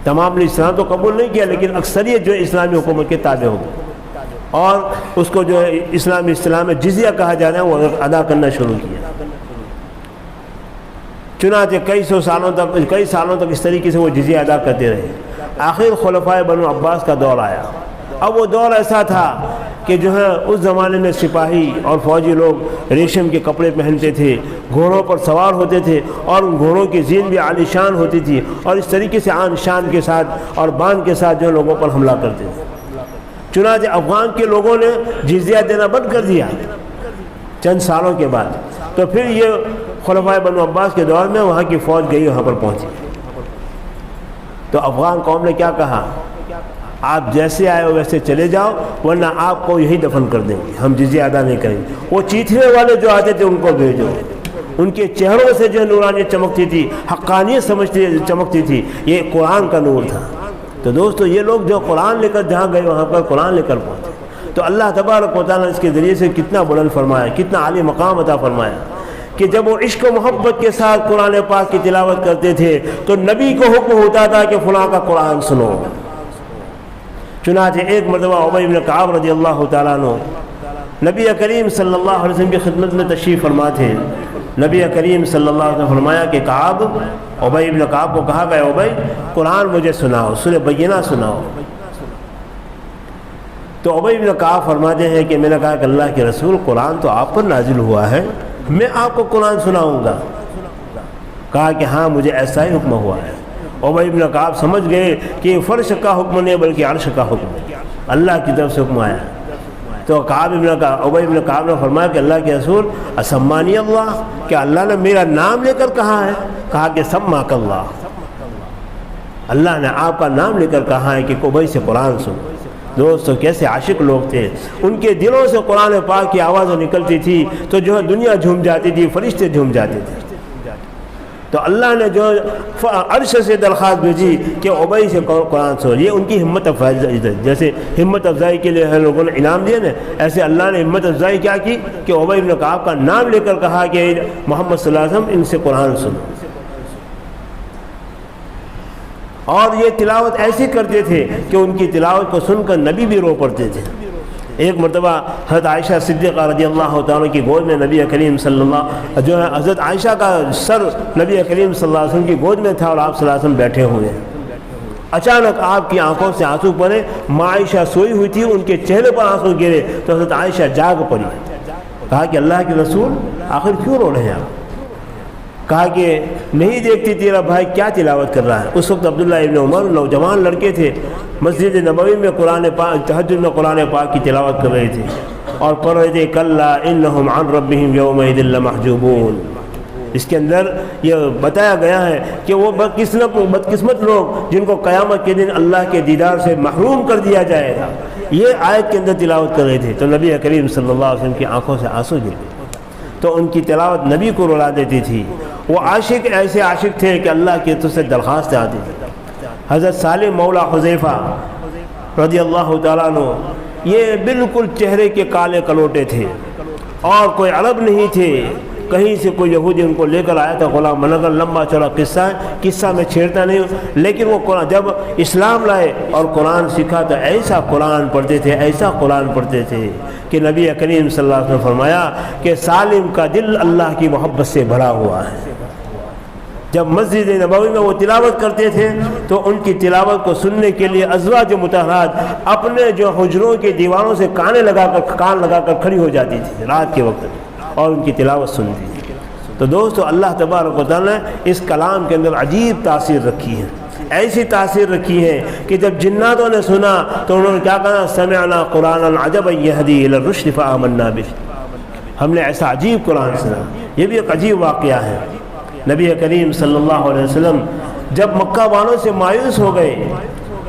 تمام نے اسلام تو قبول نہیں کیا، لیکن اکثریت جو ہے اسلامی حکومت کے تابع ہو گئی، اور اس کو جو ہے اسلامی اصطلاح میں جزیہ کہا جانا ہے وہ ادا کرنا شروع کیا۔ چنانچہ کئی سالوں تک اس طریقے سے وہ جزیہ ادا کرتے رہے۔ آخر خلفائے بنو عباس کا دور آیا۔ اب وہ دور ایسا تھا کہ جو ہے اس زمانے میں سپاہی اور فوجی لوگ ریشم کے کپڑے پہنتے تھے، گھوڑوں پر سوار ہوتے تھے، اور ان گھوڑوں کی زین بھی عالی شان ہوتی تھی، اور اس طریقے سے آن شان کے ساتھ اور بان کے ساتھ جو لوگوں پر حملہ کرتے تھے۔ چنانچہ افغان کے لوگوں نے جزیہ دینا بند کر دیا چند سالوں کے بعد۔ تو پھر یہ خلفائے بنو عباس کے دور میں وہاں کی فوج گئی، وہاں پر پہنچی، تو افغان قوم نے کیا کہا، آپ جیسے آئے ہو ویسے چلے جاؤ، ورنہ آپ کو یہی دفن کر دیں گے، ہم جزیہ ادا نہیں کریں گے۔ وہ چیتھے والے جو آتے تھے ان کو بھیجو، ان کے چہروں سے جو نورانیت چمکتی تھی، حقانیت چمکتی تھی، یہ قرآن کا نور تھا۔ تو دوستو یہ لوگ جو قرآن لے کر جہاں گئے وہاں پر قرآن لے کر پہنچے، تو اللہ تبارک و تعالیٰ نے اس کے ذریعے سے کتنا بلند فرمایا، کتنا عالی مقام عطا فرمایا کہ جب وہ عشق و محبت کے ساتھ قرآن پاک کی تلاوت کرتے تھے تو نبی کو حکم ہوتا تھا کہ فلاں کا قرآن سنو۔ چنانچہ ایک مرتبہ ابی بن کعب رضی اللہ تعالیٰ عنہ نبی کریم صلی اللہ علیہ وسلم کی خدمت میں تشریف فرما تھے۔ نبی کریم صلی اللہ علیہ وسلم نے فرمایا کہ کعب، ابی بن کعب کو کہا گیا ابی قرآن مجھے سناؤ، سورہ بینہ سناؤ۔ تو ابی بن کعب فرماتے ہیں کہ میں نے کہا کہ اللہ کے رسول قرآن تو آپ پر نازل ہوا ہے، میں آپ کو قرآن سناؤں گا۔ کہا کہ ہاں مجھے ایسا ہی حکم ہوا ہے۔ ابی بن کعب سمجھ گئے کہ یہ فرش کا حکم نہیں بلکہ عرش کا حکم ہے، اللہ کی طرف سے حکم آیا۔ تو ابی بن کعب نے فرمایا کہ اللہ کے رسول اسمانی اللہ، کہ اللہ نے میرا نام لے کر کہا ہے؟ کہا کہ سماک اللہ، اللہ نے آپ کا نام لے کر کہا ہے کہ ابی سے قرآن سنو۔ دوستو کیسے عاشق لوگ تھے، ان کے دلوں سے قرآن پاک کی آوازیں نکلتی تھی تو جو ہے دنیا جھوم جاتی تھی، فرشتے جھوم جاتے تھے۔ تو اللہ نے جو عرش سے درخواست بھیجی کہ ابی سے قرآن سنو، یہ ان کی ہمت افزائی، جیسے ہمت افزائی کے لیے لوگوں نے انعام دیا نا، ایسے اللہ نے ہمت افزائی کیا کی کہ ابی بن کعب کا نام لے کر کہا کہ محمد صلی اللہ علیہ وسلم ان سے قرآن سنو۔ اور یہ تلاوت ایسی کرتے تھے کہ ان کی تلاوت کو سن کر نبی بھی رو پڑتے تھے۔ ایک مرتبہ حضرت عائشہ صدیقہ رضی اللہ تعالیٰ کی گود میں نبی کریم صلی اللہ جو ہے حضرت عائشہ کا سر نبی کریم صلی اللہ علیہ وسلم کی گود میں تھا اور آپ صلی اللہ علیہ وسلم بیٹھے ہوئے ہیں۔ اچانک آپ کی آنکھوں سے آنسو پڑے، ماں عائشہ سوئی ہوئی تھی، ان کے چہرے پر آنسو گرے تو حضرت عائشہ جاگ پڑی۔ کہا کہ اللہ کے رسول آخر کیوں رو رہے ہیں آپ؟ کہا کہ نہیں دیکھتی تیرا بھائی کیا تلاوت کر رہا ہے۔ اس وقت عبداللہ ابن عمر نوجوان لڑکے تھے، مسجد نبوی میں قرآن پاک تہجد میں قرآن پاک کی تلاوت کر رہے تھے اور پڑھ رہے تھے کلا انہم عن ربہم یومئذ لمحجوبون، اس کے اندر یہ بتایا گیا ہے کہ وہ بدقسمت لوگ جن کو قیامت کے دن اللہ کے دیدار سے محروم کر دیا جائے گا، یہ آیت کے اندر تلاوت کر رہے تھے۔ تو نبی کریم صلی اللہ علیہ وسلم کی آنکھوں سے آنسو گر گئے، تو ان کی تلاوت نبی کو رلا دیتی تھی۔ وہ عاشق ایسے عاشق تھے کہ اللہ کی طرف سے درخواست آتی تھی۔ حضرت سالم مولا حذیفہ رضی اللہ تعالیٰ عنہ یہ بالکل چہرے کے کالے کلوٹے تھے اور کوئی عرب نہیں تھے، کہیں سے کوئی یہودی ان کو لے کر آیا تھا غلام بناکر۔ لمبا چوڑا قصہ میں چھیڑتا نہیں ہوں، لیکن وہ قرآن جب اسلام لائے اور قرآن سیکھا تو ایسا قرآن پڑھتے تھے، ایسا قرآن پڑھتے تھے کہ نبی کریم صلی اللہ علیہ وسلم نے فرمایا کہ سالم کا دل اللہ کی محبت سے بھرا ہوا ہے۔ جب مسجد نبوی میں وہ تلاوت کرتے تھے تو ان کی تلاوت کو سننے کے لیے ازواج مطہرات اپنے جو حجروں کے دیواروں سے کان لگا کر کھڑی ہو جاتی تھی رات کے وقت اور ان کی تلاوت سنتی تھی۔ تو دوستو، اللہ تبارک و تعالیٰ نے اس کلام کے اندر عجیب تاثیر رکھی ہے، ایسی تاثیر رکھی ہے کہ جب جناتوں نے سنا تو انہوں نے کیا کہا؟ سمعنا قرآنا عجبا یہدی الی الرشد فآمنا بہ، ہم نے ایسا عجیب قرآن سنا۔ یہ بھی ایک عجیب واقعہ ہے۔ نبی کریم صلی اللہ علیہ وسلم جب مکہ والوں سے مایوس ہو گئے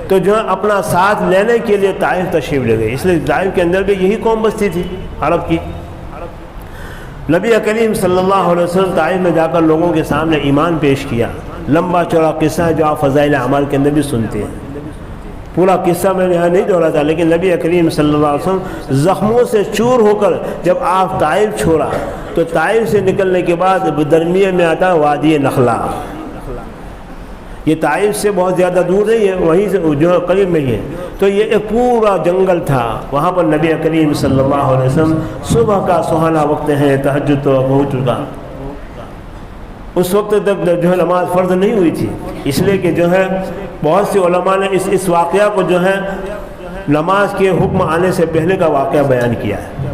تو جو ہے اپنا ساتھ لینے کے لیے طائف تشریف لے گئے، اس لیے طائف کے اندر بھی یہی قوم بستی تھی عرب کی۔ نبی کریم صلی اللہ علیہ وسلم طائف میں جا کر لوگوں کے سامنے ایمان پیش کیا۔ لمبا چوڑا قصہ ہے جو آپ فضائل اعمال کے اندر بھی سنتے ہیں، پورا قصہ میں یہاں نہیں دہراتا، لیکن نبی کریم صلی اللہ علیہ وسلم زخموں سے چور ہو کر جب آپ طائف چھوڑا تو طائف سے نکلنے کے بعد درمیان میں آتا وادی نخلا۔ یہ طائف سے بہت زیادہ دور نہیں ہے، وہیں سے جو قریب میں ہی ہے۔ تو یہ ایک پورا جنگل تھا، وہاں پر نبی کریم صلی اللہ علیہ وسلم صبح کا سہانا وقت ہے، تہجد تو ہو چکا، اس وقت تک جو ہے نماز فرض نہیں ہوئی تھی، اس لیے کہ جو ہے بہت سے علماء نے اس واقعہ کو جو ہے نماز کے حکم آنے سے پہلے کا واقعہ بیان کیا ہے،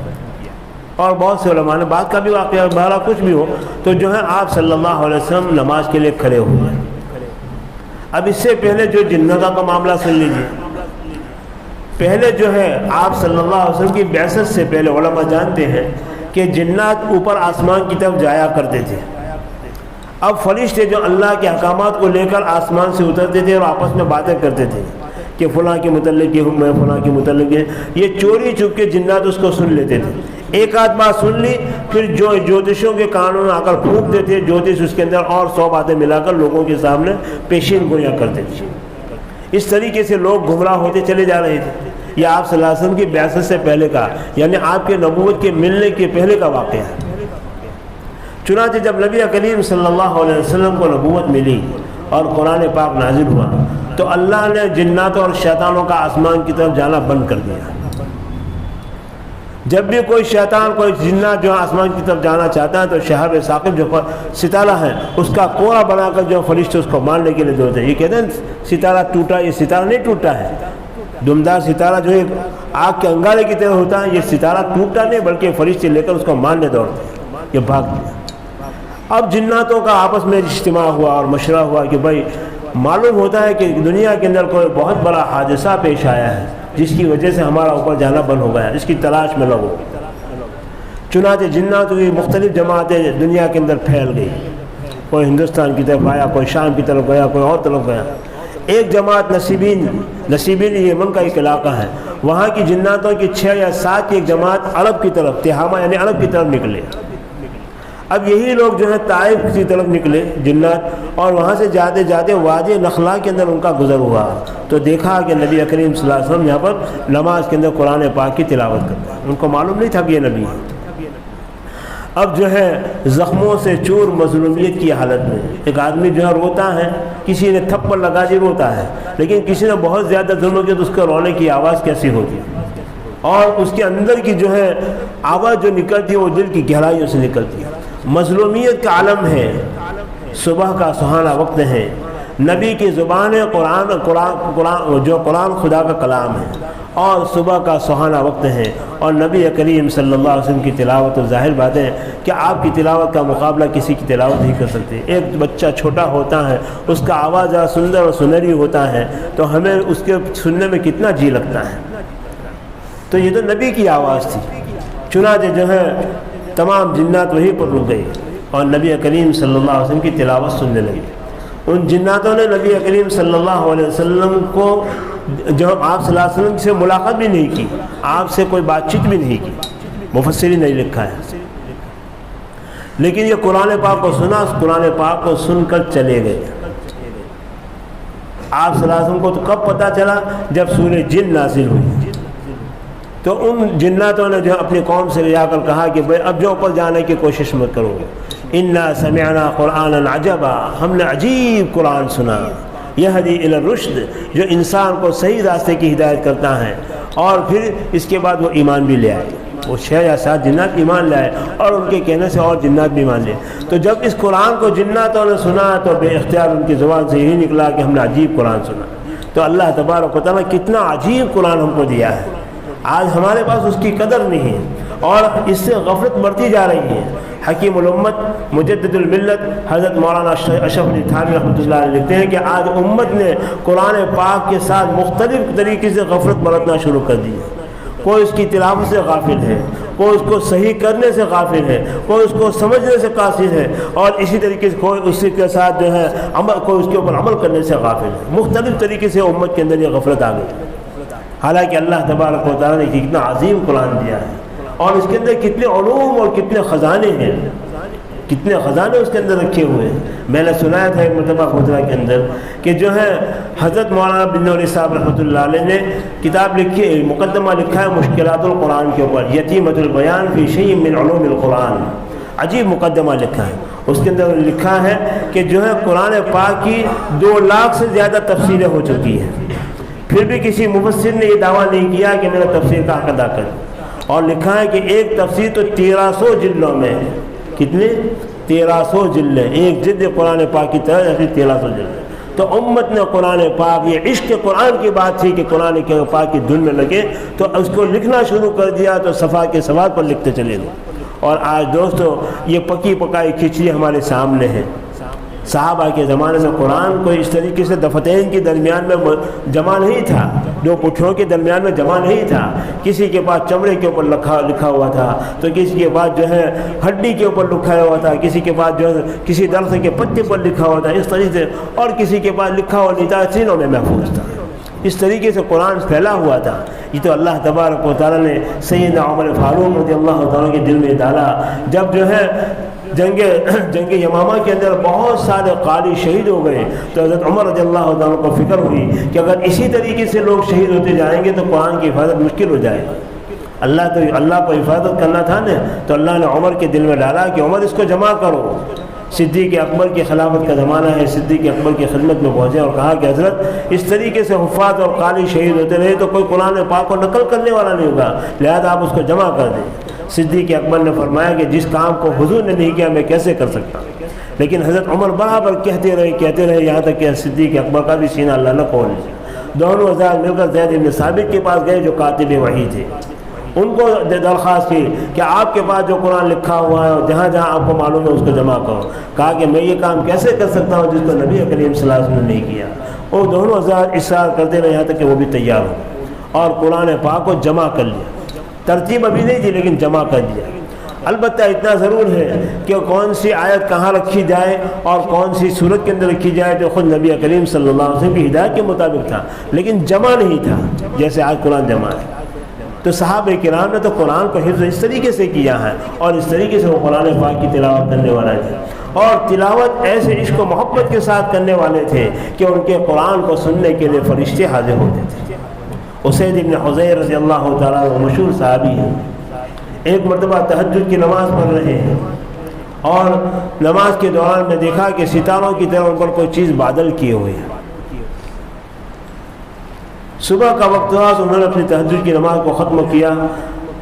اور بہت سے علماء نے بعد کا بھی واقعہ، بہرحال کچھ بھی ہو تو جو ہے آپ صلی اللہ علیہ وسلم نماز کے لیے کھڑے ہوئے۔ اب اس سے پہلے جو جنتوں کا معاملہ سن لیجیے۔ پہلے جو ہے آپ صلی اللہ علیہ وسلم کی بعثت سے پہلے علماء جانتے ہیں کہ جنات اوپر آسمان کی طرف جایا کرتے تھے۔ اب فرشتے جو اللہ کے احکامات کو لے کر آسمان سے اترتے تھے اور آپس میں باتیں کرتے تھے کہ فلاں کے متعلق یہ حکم ہے، فلاں کے متعلق یہ چوری چھپ کے جنات اس کو سن لیتے تھے۔ ایک آدھ بات سن لی، پھر جو جوتشوں کے کانوں میں آ کر پھونک دیتے، جوتش اس کے اندر اور 100 باتیں ملا کر لوگوں کے سامنے پیشین گویاں کرتے تھے۔ اس طریقے سے لوگ گمراہ ہوتے چلے جا رہے تھے۔ یہ آپ صلی اللہ علیہ وسلم کی بعثت سے پہلے کا، یعنی آپ کے نبوت کے ملنے کے پہلے کا واقعہ ہے۔ چنانچہ جب نبی کریم صلی اللہ علیہ وسلم کو نبوت ملی اور قرآن پاک نازل ہوا تو اللہ نے جناتوں اور شیطانوں کا آسمان کی طرف جانا بند کر دیا۔ جب بھی کوئی شیطان، کوئی جنات جو آسمان کی طرف جانا چاہتا ہے تو شہاب ثاقب جو ستارہ ہے اس کا کوڑا بنا کر جو فرشتے اس کو مارنے کے لیے دوڑتے ہیں۔ یہ کہتے ہیں ستارہ ٹوٹا، یہ ستارہ نہیں ٹوٹا ہے، دمدار ستارہ جو ایک آگ کے انگارے کی طرح ہوتا ہے، یہ ستارہ ٹوٹا نہیں بلکہ فرشتے لے کر اس کو مارنے دوڑتے ہیں، یہ بھاگ گیا۔ اب جناتوں کا آپس میں اجتماع ہوا اور مشورہ ہوا کہ بھائی معلوم ہوتا ہے کہ دنیا کے اندر کوئی بہت بڑا حادثہ پیش آیا ہے جس کی وجہ سے ہمارا اوپر جانا بند ہو گیا، اس کی تلاش میں لگو۔ چنانچہ جناتوں کی مختلف جماعتیں دنیا کے اندر پھیل گئی، کوئی ہندوستان کی طرف آیا، کوئی شام کی طرف گیا، کوئی اور طرف گیا۔ ایک جماعت نصیبین یمن کا ایک علاقہ ہے، وہاں کی جناتوں کی 6 یا 7 کی ایک جماعت عرب کی طرف، تہامہ یعنی عرب کی طرف نکلے۔ اب یہی لوگ جو ہے طائف کی طرف نکلے جنات، اور وہاں سے جاتے جاتے وادی نخلا کے اندر ان کا گزر ہوا تو دیکھا کہ نبی کریم صلی اللہ علیہ وسلم یہاں پر نماز کے اندر قرآن پاک کی تلاوت کرتے ہیں۔ ان کو معلوم نہیں تھا کہ یہ نبی ہے۔ اب جو ہے زخموں سے چور مظلومیت کی حالت میں ایک آدمی جو ہے روتا ہے، کسی نے تھپڑ لگا دی روتا ہے، لیکن کسی نے بہت زیادہ ظلم کیا تو اس کے رونے کی آواز کیسی ہوتی ہے، اور اس کے اندر کی جو ہے آواز جو نکلتی ہے وہ دل کی گہرائیوں سے نکلتی ہے۔ مظلومیت کا عالم ہے، صبح کا سہانا وقت ہے، نبی کی زبان ہے، قرآن خدا کا کلام ہے، اور صبح کا سہانا وقت ہے، اور نبی کریم صلی اللہ علیہ وسلم کی تلاوت، ظاہر بات ہے کہ آپ کی تلاوت کا مقابلہ کسی کی تلاوت نہیں کر سکتے۔ ایک بچہ چھوٹا ہوتا ہے، اس کا آواز ذرا سندر اور سنہری ہوتا ہے تو ہمیں اس کے سننے میں کتنا جی لگتا ہے، تو یہ تو نبی کی آواز تھی۔ چنانچہ جو ہے تمام جنات وہیں پر رک گئے، اور نبی کریم صلی اللہ علیہ وسلم کی تلاوت سننے لگے۔ ان جناتوں نے نبی کریم صلی اللہ علیہ وسلم کو جو آپ صلی اللہ علیہ وسلم سے ملاقات بھی نہیں کی، آپ سے کوئی بات چیت بھی نہیں کی، مفسرین نے لکھا ہے، لیکن یہ قرآن پاک کو سنا، اس قرآن پاک کو سن کر چلے گئے۔ آپ صلی اللہ علیہ وسلم کو تو کب پتہ چلا؟ جب سورہ جن نازل ہوئی، تو ان جناتوں نے جو اپنی قوم سے جا کر کہا کہ بھئی اب جو اوپر جانے کی کوشش مت کرو گے، انا سمعنا قرآنا عجبا، ہم نے عجیب قرآن سنا، یہدی الی الرشد، جو انسان کو صحیح راستے کی ہدایت کرتا ہے۔ اور پھر اس کے بعد وہ ایمان بھی لے آئے، وہ 6 یا 7 جنات ایمان لائے، اور ان کے کہنے سے اور جنات بھی ایمان لے۔ تو جب اس قرآن کو جناتوں نے سنا تو بے اختیار ان کی زبان سے یہی نکلا کہ ہم نے عجیب قرآن سنا۔ تو اللہ تبارک و تعالیٰ کتنا عجیب قرآن ہم کو دیا ہے، آج ہمارے پاس اس کی قدر نہیں ہے، اور اس سے غفلت بڑھتی جا رہی ہے۔ حکیم الامت مجدد الملت حضرت مولانا اشرف علی تھانوی رحمۃ اللہ علیہ لکھتے ہیں کہ آج امت نے قرآن پاک کے ساتھ مختلف طریقے سے غفلت برتنا شروع کر دی ہے۔ کوئی اس کی تلاوت سے غافل ہے، کوئی اس کو صحیح کرنے سے غافل ہے، کوئی اس کو سمجھنے سے قاصر ہے، اور اسی طریقے سے کوئی اسی کے ساتھ جو ہے کوئی اس کے اوپر عمل کرنے سے غافل ہے۔ مختلف طریقے سے امت کے اندر یہ غفلت آ گئی، حالانکہ اللہ تبارک و تعالیٰ نے کتنا عظیم قرآن دیا ہے، اور اس کے اندر کتنے علوم اور کتنے خزانے ہیں، کتنے خزانے اس کے اندر رکھے ہوئے ہیں۔ میں نے سنایا تھا ایک مرتبہ خطبہ کے اندر کہ جو ہے حضرت مولانا بن نوری صاحب رحمۃ اللہ علیہ نے کتاب لکھی ہے، مقدمہ لکھا ہے مشکلات القرآن کے اوپر، یتیمۃ البیان فی شیء من علوم القرآن، عجیب مقدمہ لکھا ہے۔ اس کے اندر لکھا ہے کہ جو ہے قرآن پاک کی 2 لاکھ سے زیادہ تفسیریں ہو چکی ہیں، پھر بھی کسی مفسر نے یہ دعویٰ نہیں کیا کہ میرا تفسیر کا حق ادا کرے۔ اور لکھا ہے کہ ایک تفسیر تو 1300 جلدوں میں ہے، کتنے؟ 1300 جلدیں، ایک جلد قرآن پاک کی طرح ایسی 1300 جلدیں۔ تو امت نے قرآن پاک، یہ عشق قرآن کی بات تھی کہ قرآن پاک کی دھن میں لگے، تو اس کو لکھنا شروع کر دیا، تو صفحہ کے صفحات پر لکھتے چلے گئے۔ اور آج دوستو یہ پکی پکائی کھچڑی ہمارے سامنے ہے۔ صحابہ کے زمانے میں قرآن کو اس طریقے سے دفتین کے درمیان میں جمع نہیں تھا، 2 پٹھوں کے درمیان میں جمع نہیں تھا، کسی کے پاس چمڑے کے اوپر لکھا ہوا تھا، تو کسی کے پاس جو ہے ہڈی کے اوپر لکھا ہوا تھا، کسی کے پاس جو ہے کسی درخت کے پتے پر لکھا ہوا تھا، اس طریقے سے، اور کسی کے پاس لکھا ہوا نہیں تھا، سینوں میں محفوظ تھا۔ اس طریقے سے قرآن پھیلا ہوا تھا۔ یہ تو اللہ تبارک و تعالیٰ نے سیدنا عمر فاروق رضی اللہ تعالیٰ کے دل میں ڈالا، جب جو ہے جنگ یمامہ کے اندر بہت سارے قاری شہید ہو گئے، تو حضرت عمر رضی اللہ تعالیٰ کو فکر ہوئی کہ اگر اسی طریقے سے لوگ شہید ہوتے جائیں گے تو قرآن کی حفاظت مشکل ہو جائے گی۔ اللہ کو حفاظت کرنا تھا نا، تو اللہ نے عمر کے دل میں ڈالا کہ عمر اس کو جمع کرو۔ صدیق اکبر کی خلافت کا زمانہ ہے، صدیق اکبر کی خدمت میں پہنچے اور کہا کہ حضرت اس طریقے سے حفاظ اور قاری شہید ہوتے رہے تو کوئی قرآن پاک کو نقل کرنے والا نہیں ہوگا، لہذا آپ اس کو جمع کر دیں۔ صدیق اکبر نے فرمایا کہ جس کام کو حضور نے نہیں کیا میں کیسے کر سکتا، لیکن حضرت عمر برابر کہتے رہے یہاں تک کہ صدیق اکبر کا بھی سینہ اللہ نے کھول لیا۔ دونوں حضرات مل کر زید بن ثابت کے پاس گئے جو کاتب وحی تھے، ان کو درخواست کی کہ آپ کے پاس جو قرآن لکھا ہوا ہے اور جہاں جہاں آپ کو معلوم ہے اس کو جمع کرو۔ کہا کہ میں یہ کام کیسے کر سکتا ہوں جس کو نبی کریم صلی اللہ علیہ وسلم نے نہیں کیا۔ وہ دونوں حضرات اصرار کرتے رہے یہاں تک کہ وہ بھی تیار ہو اور قرآن پاک کو جمع کر لیا۔ ترتیب ابھی نہیں تھی لیکن جمع کر دیا۔ البتہ اتنا ضرور ہے کہ کون سی آیت کہاں رکھی جائے اور کون سی صورت کے اندر رکھی جائے تو خود نبی کریم صلی اللہ علیہ وسلم کی ہدایت کے مطابق تھا، لیکن جمع نہیں تھا جیسے آج قرآن جمع ہے۔ تو صحابہ کرام نے تو قرآن کو حفظ اس طریقے سے کیا ہے، اور اس طریقے سے وہ قرآن پاک کی تلاوت کرنے والے تھے، اور تلاوت ایسے عشق و محبت کے ساتھ کرنے والے تھے کہ ان کے قرآن کو سننے کے لیے فرشتے حاضر ہوتے تھے۔ اسید بن حضیر رضی اللہ تعالیٰ عنہ مشہور صحابی ہیں، ایک مرتبہ تہجد کی نماز پڑھ رہے ہیں اور نماز کے دوران میں دیکھا کہ ستاروں کی طرح ان پر کوئی چیز بادل کیے ہوئے ہیں۔ صبح کا وقت ہوا تو انہوں نے اپنی تہجد کی نماز کو ختم کیا،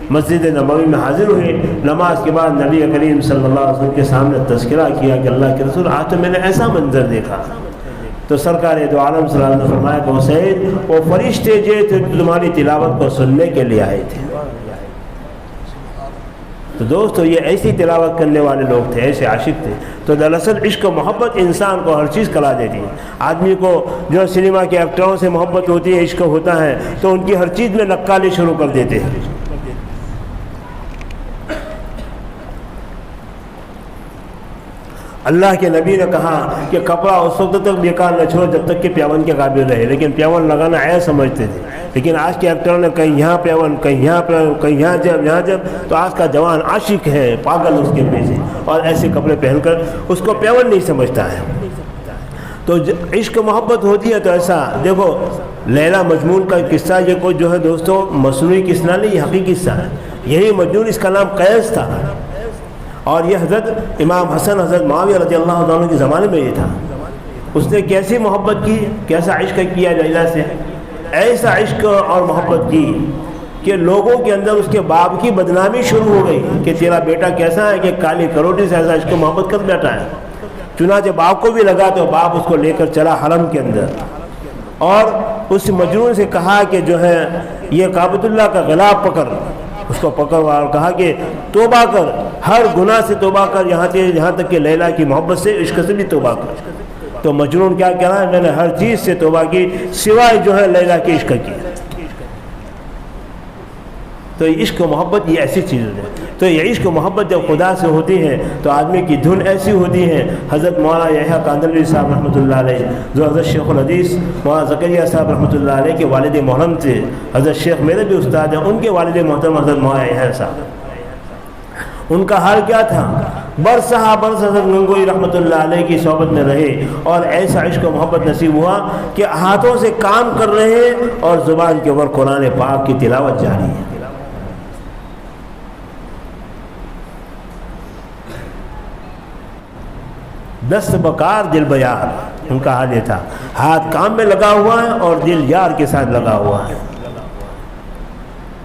مسجد نبوی میں حاضر ہوئے۔ نماز کے بعد نبی کریم صلی اللہ علیہ وسلم کے سامنے تذکرہ کیا کہ اللہ کے رسول آج تو میں نے ایسا منظر دیکھا۔ تو سرکار دو عالم صلی اللہ علیہ وسلم نے فرمایا کہ حسین وہ فرشتے جو تمہاری تلاوت کو سننے کے لیے آئے تھے۔ تو دوستو یہ ایسی تلاوت کرنے والے لوگ تھے، ایسے عاشق تھے۔ تو دراصل عشق و محبت انسان کو ہر چیز کرا دیتی ہے۔ آدمی کو جو سنیما کے ایکٹروں سے محبت ہوتی ہے، عشق ہوتا ہے، تو ان کی ہر چیز میں نقالی شروع کر دیتے ہیں۔ اللہ کے نبی نے کہا کہ کپڑا اس وقت تک بیکار نہ چھوڑو جب تک کہ پیون کے قابل رہے، لیکن پیون لگانا عیب سمجھتے تھے۔ لیکن آج کے ایکٹروں نے کہیں یہاں پیون، کہیں یہاں پیون، کہیں یہاں جب تو آج کا جوان عاشق ہے، پاگل اس کے پیچھے، اور ایسے کپڑے پہن کر اس کو پیون نہیں سمجھتا ہے۔ تو عشق محبت ہوتی ہے تو ایسا دیکھو، لیلا مجنون کا قصہ یہ کوئی جو ہے دوستو مصنوعی قصہ نہیں، یہ حقیقی قصہ ہے۔ یہی مجنون اس کا نام قیس تھا، اور یہ حضرت امام حسن حضرت معاویہ رضی اللہ عنہ کے زمانے میں یہ تھا۔ اس نے کیسی محبت کی، کیسا عشق کیا لیلا سے، ایسا عشق اور محبت کی کہ لوگوں کے اندر اس کے باپ کی بدنامی شروع ہو گئی کہ تیرا بیٹا کیسا ہے کہ کالی کروٹی سے ایسا عشق و محبت کر بیٹھا ہے۔ چنانچہ باپ کو بھی لگا تو باپ اس کو لے کر چلا حرم کے اندر، اور اس مجنون سے کہا کہ جو ہے یہ کعبۃ اللہ کا غلاف پکڑ، اس کو پکڑ اور کہا کہ توبہ کر، ہر گناہ سے توبہ کر، یہاں تک کہ لیلا کی محبت سے، عشق سے بھی توبہ کر۔ تو مجنون کیا کہہ رہا ہے، میں نے ہر چیز سے توبہ کی سوائے جو ہے لیلا کے عشق کی۔ تو یہ عشق و محبت یہ ایسی چیز ہے۔ تو یہ عشق و محبت جب خدا سے ہوتی ہے تو آدمی کی دھن ایسی ہوتی ہے۔ حضرت مولانا یحییٰ کاندھلوی صاحب رحمۃ اللہ علیہ، جو حضرت شیخ الحدیث مولانا زکریا صاحب رحمۃ اللہ علیہ کے والد محرم تھے، حضرت شیخ میرے بھی استاد ہیں، ان کے والد محترم حضرت مولانا یحییٰ صاحب، ان کا حال کیا تھا، برس حضرت گنگوئی رحمۃ اللہ علیہ کی صحبت میں رہے، اور ایسا عشق و محبت نصیب ہوا کہ ہاتھوں سے کام کر رہے ہیں اور زبان کے اوپر قرآن پاک کی تلاوت جاری ہے۔ دست بکار دل بیار، ان کا حال یہ تھا، ہاتھ کام میں لگا ہوا ہے اور دل یار کے ساتھ لگا ہوا ہے۔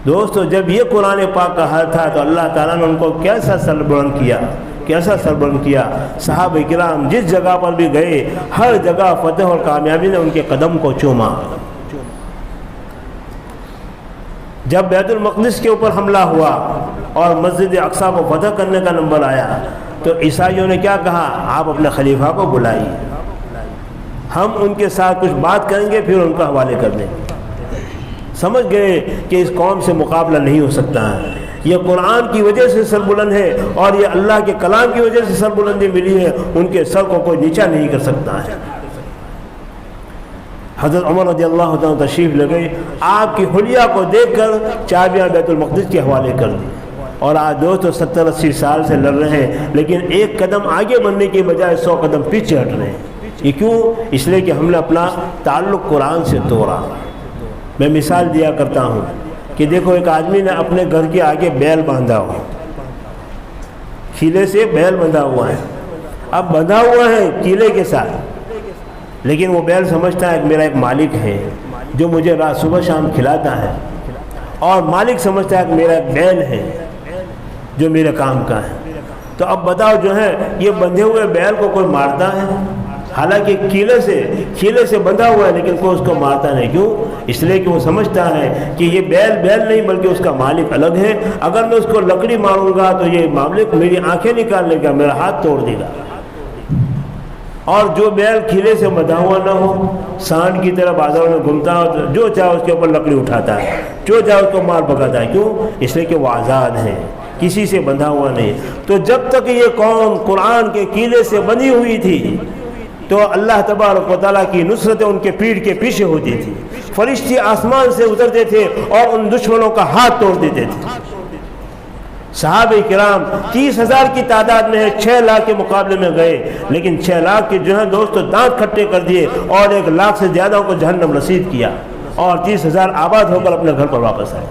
دوستو جب یہ قرآن پاک کا حال تھا تو اللہ تعالیٰ نے ان کو کیسا سربلند کیا، کیسا سربلند کیا۔ صحابہ کرام جس جگہ پر بھی گئے ہر جگہ فتح اور کامیابی نے ان کے قدم کو چوما۔ جب بیت المقدس کے اوپر حملہ ہوا اور مسجد اقصیٰ کو فتح کرنے کا نمبر آیا تو عیسائیوں نے کیا کہا، آپ اپنے خلیفہ کو بلائیے، ہم ان کے ساتھ کچھ بات کریں گے پھر ان کا حوالے کر دیں گے۔ سمجھ گئے کہ اس قوم سے مقابلہ نہیں ہو سکتا ہے، یہ قرآن کی وجہ سے سربلند ہے اور یہ اللہ کے کلام کی وجہ سے سربلندی ملی ہے، ان کے سر کو کوئی نیچا نہیں کر سکتا ہے۔ حضرت عمر رضی اللہ عنہ تشریف لے گئے، آپ کی حلیہ کو دیکھ کر چابیاں بیت المقدس کے حوالے کر دی، اور آج دوستو 70-80 سال سے لڑ رہے ہیں، لیکن ایک قدم آگے بڑھنے کی بجائے 100 قدم پیچھے ہٹ رہے ہیں۔ یہ کیوں؟ اس لیے کہ ہم نے اپنا تعلق قرآن سے توڑا۔ میں مثال دیا کرتا ہوں کہ دیکھو ایک آدمی نے اپنے گھر کے آگے بیل باندھا ہوا، کیلے سے بیل بندھا ہوا ہے، اب بندھا ہوا ہے کیلے کے ساتھ، لیکن وہ بیل سمجھتا ہے کہ میرا ایک مالک ہے جو مجھے رات صبح شام کھلاتا ہے، اور مالک سمجھتا ہے کہ میرا ایک بیل ہے جو میرے کام کا ہے۔ تو اب بتاؤ جو ہے یہ بندھے ہوئے بیل کو کوئی مارتا ہے؟ حالانکہ کیلے سے بندھا ہوا ہے لیکن کوئی اس کو مارتا نہیں۔ کیوں؟ اس لیے کہ وہ سمجھتا ہے کہ یہ بیل نہیں بلکہ اس کا مالک الگ ہے، اگر میں اس کو لکڑی ماروں گا تو یہ مالک میری آنکھیں نکال لے گا، میرا ہاتھ توڑ دے گا۔ اور جو بیل کھیلے سے بندھا ہوا نہ ہو، سانڈ کی طرح بازاروں میں گھومتا ہو، جو چاہے اس کے اوپر لکڑی اٹھاتا ہے، جو چاہے اس کو مار پکاتا ہے۔ کیوں؟ اس لیے کہ وہ آزاد ہے، کسی سے بندھا ہوا نہیں۔ تو جب تک یہ قوم قرآن کے کیلے سے بندھی ہوئی تھی تو اللہ تبارک و تعالیٰ کی نصرتیں ان کے پیٹھ کے پیچھے ہوتی تھی، فرشتے آسمان سے اترتے تھے اور ان دشمنوں کا ہاتھ توڑ دیتے تھے۔ صحابہ کرام 30,000 کی تعداد میں 6 لاکھ کے مقابلے میں گئے، لیکن 6 لاکھ کے جو ہے دوستو دانت کھٹے کر دیے اور 1 لاکھ سے زیادہ کو جہنم رسید کیا، اور 30,000 آباد ہو کر اپنے گھر پر واپس آئے۔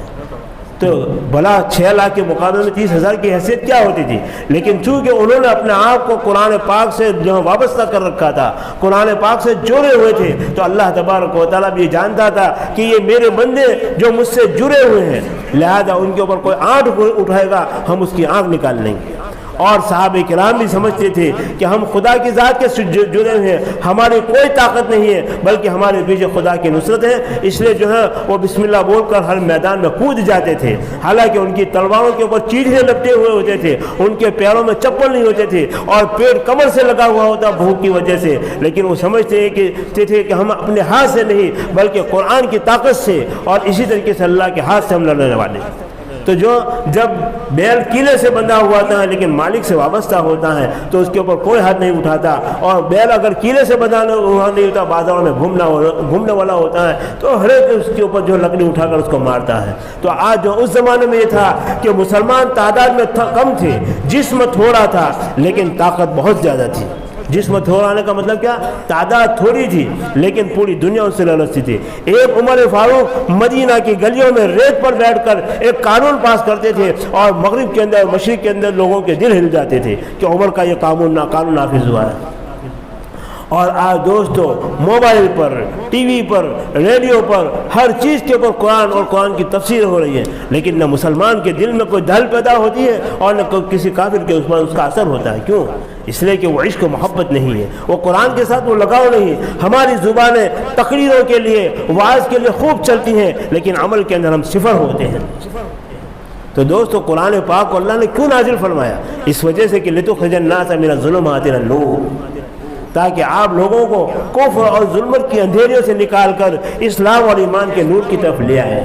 تو بھلا 6 لاکھ کے مقابلے میں 30,000 کی حیثیت کیا ہوتی تھی؟ لیکن چونکہ انہوں نے اپنے آپ کو قرآن پاک سے جو وابستہ کر رکھا تھا، قرآن پاک سے جڑے ہوئے تھے، تو اللہ تبارک و تعالیٰ بھی جانتا تھا کہ یہ میرے بندے جو مجھ سے جڑے ہوئے ہیں، لہذا ان کے اوپر کوئی آنکھ اٹھائے گا ہم اس کی آنکھ نکال لیں گے۔ اور صحابہ کرام بھی سمجھتے تھے کہ ہم خدا کی ذات کے جڑے ہیں، ہماری کوئی طاقت نہیں ہے بلکہ ہمارے پیچھے خدا کی نصرت ہے، اس لیے جو ہے وہ بسم اللہ بول کر ہر میدان میں کود جاتے تھے۔ حالانکہ ان کی تلواروں کے اوپر چیڑے لپٹے ہوئے ہوتے تھے، ان کے پیروں میں چپل نہیں ہوتے تھے، اور پیٹ کمر سے لگا ہوا ہوتا بھوک کی وجہ سے، لیکن وہ سمجھتے تھے کہ ہم اپنے ہاتھ سے نہیں بلکہ قرآن کی طاقت سے اور اسی طریقے سے اللہ کے ہاتھ سے ہم لڑنے والے ہیں۔ تو جب بیل کیلے سے بندھا ہوا ہوتا ہے لیکن مالک سے وابستہ ہوتا ہے تو اس کے اوپر کوئی ہاتھ نہیں اٹھاتا، اور بیل اگر کیلے سے بندھا نہیں ہوتا، بازاروں میں گھومنے والا ہوتا ہے تو ہر ایک اس کے اوپر جو لکڑی اٹھا کر اس کو مارتا ہے۔ تو آج جو اس زمانے میں یہ تھا کہ مسلمان تعداد میں کم تھے، جسم تھوڑا تھا لیکن طاقت بہت زیادہ تھی۔ جسم تھوڑا آنے کا مطلب کیا؟ تعداد تھوڑی تھی لیکن پوری دنیا ان سے لڑتی تھی۔ ایک عمر فاروق مدینہ کی گلیوں میں ریت پر بیٹھ کر ایک قانون پاس کرتے تھے اور مغرب کے اندر مشرق کے اندر لوگوں کے دل ہل جاتے تھے کہ عمر کا یہ قانون نافذ ہوا ہے۔ اور آج دوستو موبائل پر، ٹی وی پر، ریڈیو پر، ہر چیز کے اوپر قرآن اور قرآن کی تفسیر ہو رہی ہے، لیکن نہ مسلمان کے دل میں کوئی ڈھل پیدا ہوتی ہے اور نہ کسی کافر کے اس کا اثر ہوتا ہے۔ کیوں؟ اس لیے کہ وہ عشق و محبت نہیں ہے، وہ قرآن کے ساتھ وہ لگاؤ نہیں۔ ہماری زبانیں تقریروں کے لیے، وعظ کے لیے خوب چلتی ہیں لیکن عمل کے اندر ہم صفر ہوتے ہیں۔ تو دوستو قرآن پاک کو اللہ نے کیوں نازل فرمایا؟ اس وجہ سے کہ لِتُخْرِجَ النَّاسَ مِنَ الظُّلُمَاتِ إِلَى النُّورِ، تاکہ آپ لوگوں کو کفر اور ظلمت کی اندھیریوں سے نکال کر اسلام اور ایمان کے نور کی طرف لے آئے۔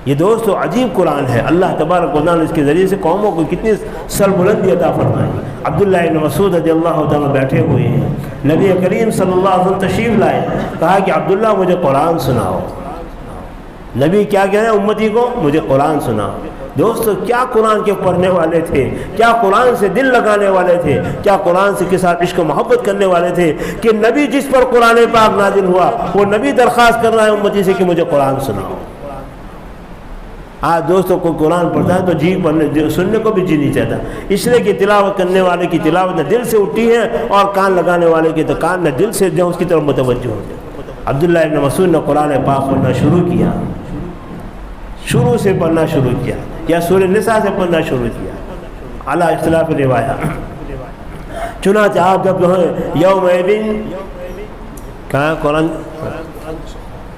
یہ دوستو عجیب قرآن ہے۔ اللہ تبارک و تعالیٰ نے اس کے ذریعے سے قوموں کو کتنی سربلندی عطا فرمائی۔ عبداللہ ابن مسعود رضی اللہ تعالیٰ بیٹھے ہوئے ہیں، نبی کریم صلی اللہ علیہ وسلم تشریف لائے، کہا کہ عبداللہ مجھے قرآن سناؤ۔ نبی کیا کہہ رہے ہیں امتی کو؟ مجھے قرآن سناؤ۔ دوستو کیا قرآن کے پڑھنے والے تھے، کیا قرآن سے دل لگانے والے تھے، کیا قرآن کے ساتھ عشق و محبت کرنے والے تھے کہ نبی جس پر قرآن پاک نازل ہوا وہ نبی درخواست کر رہا ہے امتی سے کہ مجھے قرآن سناؤ۔ آج دوستوں کو قرآن پڑھتا ہے تو سننے کو بھی جی نہیں چاہتا، اس لیے کہ تلاوت کرنے والے کی تلاوت نہ دل سے اٹھی ہے اور کان لگانے والے کی تو کان نہ دل سے جو اس کی طرف متوجہ ہو جائے۔ عبداللہ ابن مسعود نے قرآن پاک پڑھنا شروع کیا، شروع سے پڑھنا شروع کیا یا سورہ نساء سے پڑھنا شروع کیا اعلیٰ اختلاف روایہ۔ چنانچہ آپ جب جو ہے یوم دن کہاں قرآن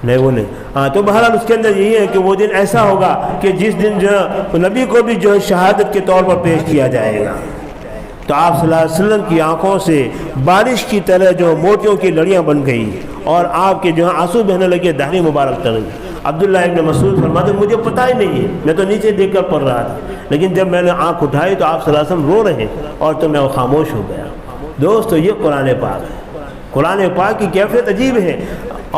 نہیں وہ نہیں تو بہرحال اس کے اندر یہی ہے کہ وہ دن ایسا ہوگا کہ جس دن جو ہے نبی کو بھی جو ہے شہادت کے طور پر پیش کیا جائے گا۔ تو آپ صلی اللہ علیہ وسلم کی آنکھوں سے بارش کی طرح جو موتیوں کی لڑیاں بن گئی اور آپ کے جو ہے آنسو بہنے لگے، دہری مبارک تر گئی۔ عبداللہ ابن مسعود فرماتے مجھے پتہ ہی نہیں ہے، میں تو نیچے دیکھ کر پڑھ رہا تھا، لیکن جب میں نے آنکھ اٹھائی تو آپ صلی اللہ علیہ وسلم رو رہے اور تو میں خاموش ہو گیا۔ دوستو یہ قرآن پاک ہے، قرآن پاک کی کیفیت عجیب ہے۔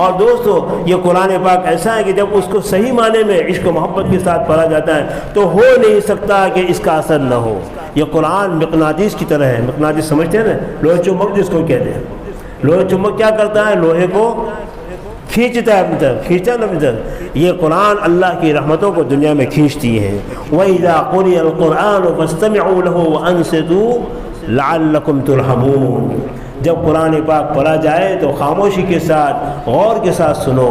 اور دوستو یہ قرآن پاک ایسا ہے کہ جب اس کو صحیح معنی میں عشق و محبت کے ساتھ پڑھا جاتا ہے تو ہو نہیں سکتا کہ اس کا اثر نہ ہو۔ یہ قرآن مقناطیس کی طرح ہے۔ مقناطیس سمجھتے ہیں نا، لوہے چمک جس کو کہتے ہیں۔ لوہے چمک کیا کرتا ہے؟ لوہے کو کھینچتا ہے اپنی طرف، کھینچتا ہے اپنی طرف۔ یہ قرآن اللہ کی رحمتوں کو دنیا میں کھینچتی ہے۔ وَإِذَا قُرِئَ الْقُرْآنُ فَاسْتَمِعُوا لَهُ وَأَنصِتُوا لَعَلَّكُمْ تُرْحَمُونَ۔ جب قرآن پاک پڑھا جائے تو خاموشی کے ساتھ، غور کے ساتھ سنو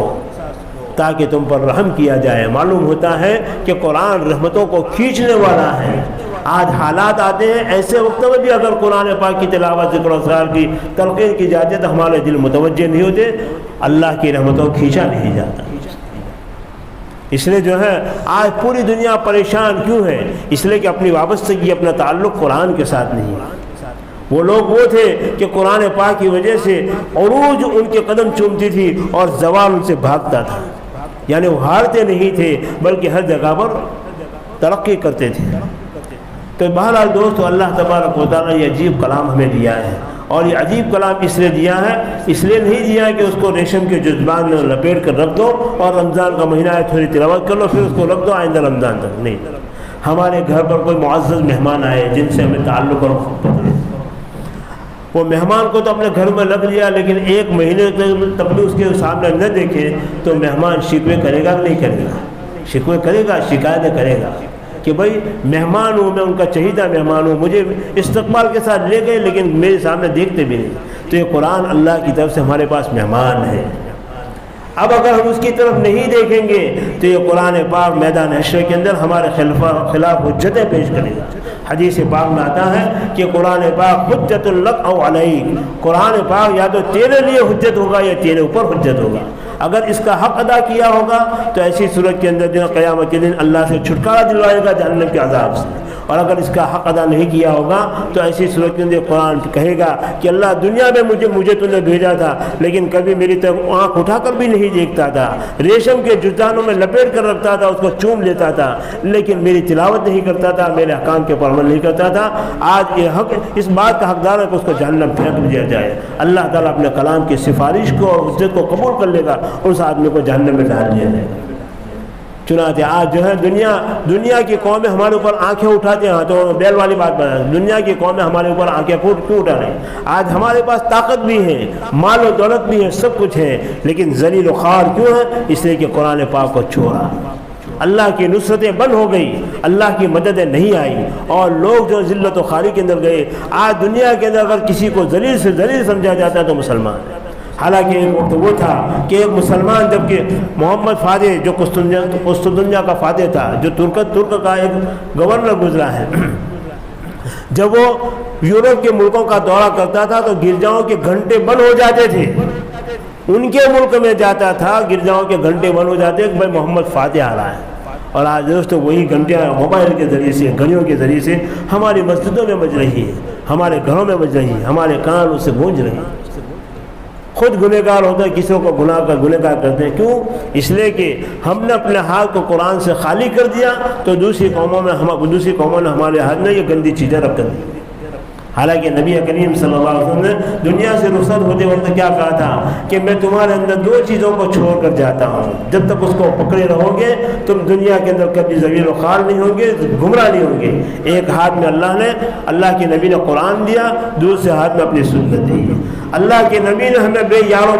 تاکہ تم پر رحم کیا جائے۔ معلوم ہوتا ہے کہ قرآن رحمتوں کو کھینچنے والا ہے۔ آج حالات آتے ہیں ایسے وقت میں بھی اگر قرآن پاک کی تلاوت، ذکر و اسرار کی تلقین کی جاتی ہے تو ہمارے دل متوجہ نہیں ہوتے، اللہ کی رحمتوں کو کھینچا نہیں جاتا۔ اس لیے جو ہے آج پوری دنیا پریشان کیوں ہے؟ اس لیے کہ اپنی وابستگی، اپنا تعلق قرآن کے ساتھ نہیں ہے۔ وہ لوگ وہ تھے کہ قرآن پاک کی وجہ سے عروج ان کے قدم چومتی تھی اور زوال ان سے بھاگتا تھا، یعنی وہ ہارتے نہیں تھے بلکہ ہر جگہ پر ترقی کرتے تھے۔ تو بہرحال دوستو اللہ تبارک و تعالیٰ یہ عجیب کلام ہمیں دیا ہے، اور یہ عجیب کلام اس لیے دیا ہے، اس لیے نہیں دیا ہے کہ اس کو ریشم کے جذبان میں لپیٹ کر رکھ دو اور رمضان کا مہینہ ہے تھوڑی تلاوت کر لو پھر اس کو رکھ دو آئندہ رمضان تک۔ نہیں، ہمارے گھر پر کوئی معزز مہمان آئے جن سے ہمیں تعلق اور محبت ہے، وہ مہمان کو تو اپنے گھر میں رکھ لیا لیکن ایک مہینے تک بھی اس کے سامنے نہ دیکھے تو مہمان شکوے کرے گا کہ نہیں کرے گا؟ شکوے کرے گا، شکایتیں کرے گا کہ بھائی مہمان ہوں، میں ان کا چہیدہ مہمان ہوں، مجھے استقبال کے ساتھ لے گئے لیکن میرے سامنے دیکھتے بھی نہیں۔ تو یہ قرآن اللہ کی طرف سے ہمارے پاس مہمان ہے۔ اب اگر ہم اس کی طرف نہیں دیکھیں گے تو یہ قرآن پاک میدان حشر کے اندر ہمارے خلاف حجتیں پیش کرے گا۔ حدیث پاک میں آتا ہے کہ قرآن پاک حجت لک او علیک، قرآن پاک یا تو تیرے لیے حجت ہوگا یا تیرے اوپر حجت ہوگا۔ اگر اس کا حق ادا کیا ہوگا تو ایسی صورت کے اندر جو قیامت کے دن اللہ سے چھٹکارا دلوائے گا جہنم کے عذاب سے، اور اگر اس کا حق ادا نہیں کیا ہوگا تو ایسی صورت کے اندر قرآن کہے گا کہ اللہ دنیا میں مجھے تو نے بھیجا تھا لیکن کبھی میری طرف آنکھ اٹھا کر بھی نہیں دیکھتا تھا، ریشم کے جوتانوں میں لپیٹ کر رکھتا تھا، اس کو چوم لیتا تھا، لیکن میری تلاوت نہیں کرتا تھا، میرے احکام کے پر عمل نہیں کرتا تھا۔ آج یہ حق اس بات کا حقدار ہے کہ اس کو جہنم پھینک دیا جائے۔ اللہ تعالیٰ اپنے کلام کی سفارش کو اور عزت کو قبول کر لے گا، اس آدمی کو جہنم میں ڈال دیا جائے گا۔ چنانچہ آج جو ہے دنیا کی قومیں ہمارے اوپر آنکھیں اٹھاتے ہیں، تو بیل والی بات بتا، دنیا کی قومیں ہمارے اوپر آنکھیں کیوں اٹھا رہے ہیں؟ آج ہمارے پاس طاقت بھی ہے، مال و دولت بھی ہے، سب کچھ ہے، لیکن ذلیل و خوار کیوں ہے؟ اس لیے کہ قرآن پاک کو چھوڑا، اللہ کی نصرتیں بند ہو گئی، اللہ کی مددیں نہیں آئی، اور لوگ جو ذلت و خواری کے اندر گئے۔ آج دنیا کے اندر اگر کسی کو ذلیل سے ذلیل سمجھا جاتا ہے تو مسلمان ہے۔ حالانکہ ایک وقت وہ تھا کہ ایک مسلمان، جبکہ محمد فاتح جو قسطنطنیہ کا فاتح تھا، جو ترک کا ایک گورنر گزرا ہے، جب وہ یورپ کے ملکوں کا دورہ کرتا تھا تو گرجاؤں کے گھنٹے بند ہو جاتے تھے، ان کے ملک میں جاتا تھا گرجاؤں کے گھنٹے بند ہو جاتے کہ بھائی محمد فاتح آ رہا ہے۔ اور آج دوستو وہی گھنٹیاں موبائل کے ذریعے سے، گھڑیوں کے ذریعے سے ہماری مسجدوں میں بج رہی ہے، ہمارے گھروں میں بج رہی ہے، ہمارے کان اس سے گونج رہے ہیں۔ خود گنہگار ہوتا ہے، کسی کو گنہگار کرتے ہیں، کیوں؟ اس لیے کہ ہم نے اپنے ہاتھ کو قرآن سے خالی کر دیا تو دوسری قوموں نے ہمارے ہاتھ میں یہ گندی چیزیں رکھ کر دی۔ حالانکہ نبی کریم صلی اللہ علیہ وسلم نے دنیا سے رخصت ہوتے وقت کیا کہا تھا کہ میں تمہارے اندر دو چیزوں کو چھوڑ کر جاتا ہوں، جب تک اس کو پکڑے رہو گے تم دنیا کے اندر کبھی ذلیل و خوار نہیں ہوں گے، گمراہ نہیں ہوں گے۔ ایک ہاتھ میں اللہ کے نبی نے قرآن دیا، دوسرے ہاتھ میں اپنی سنت دی۔ اللہ کے نبی نے ہمیں بے یار و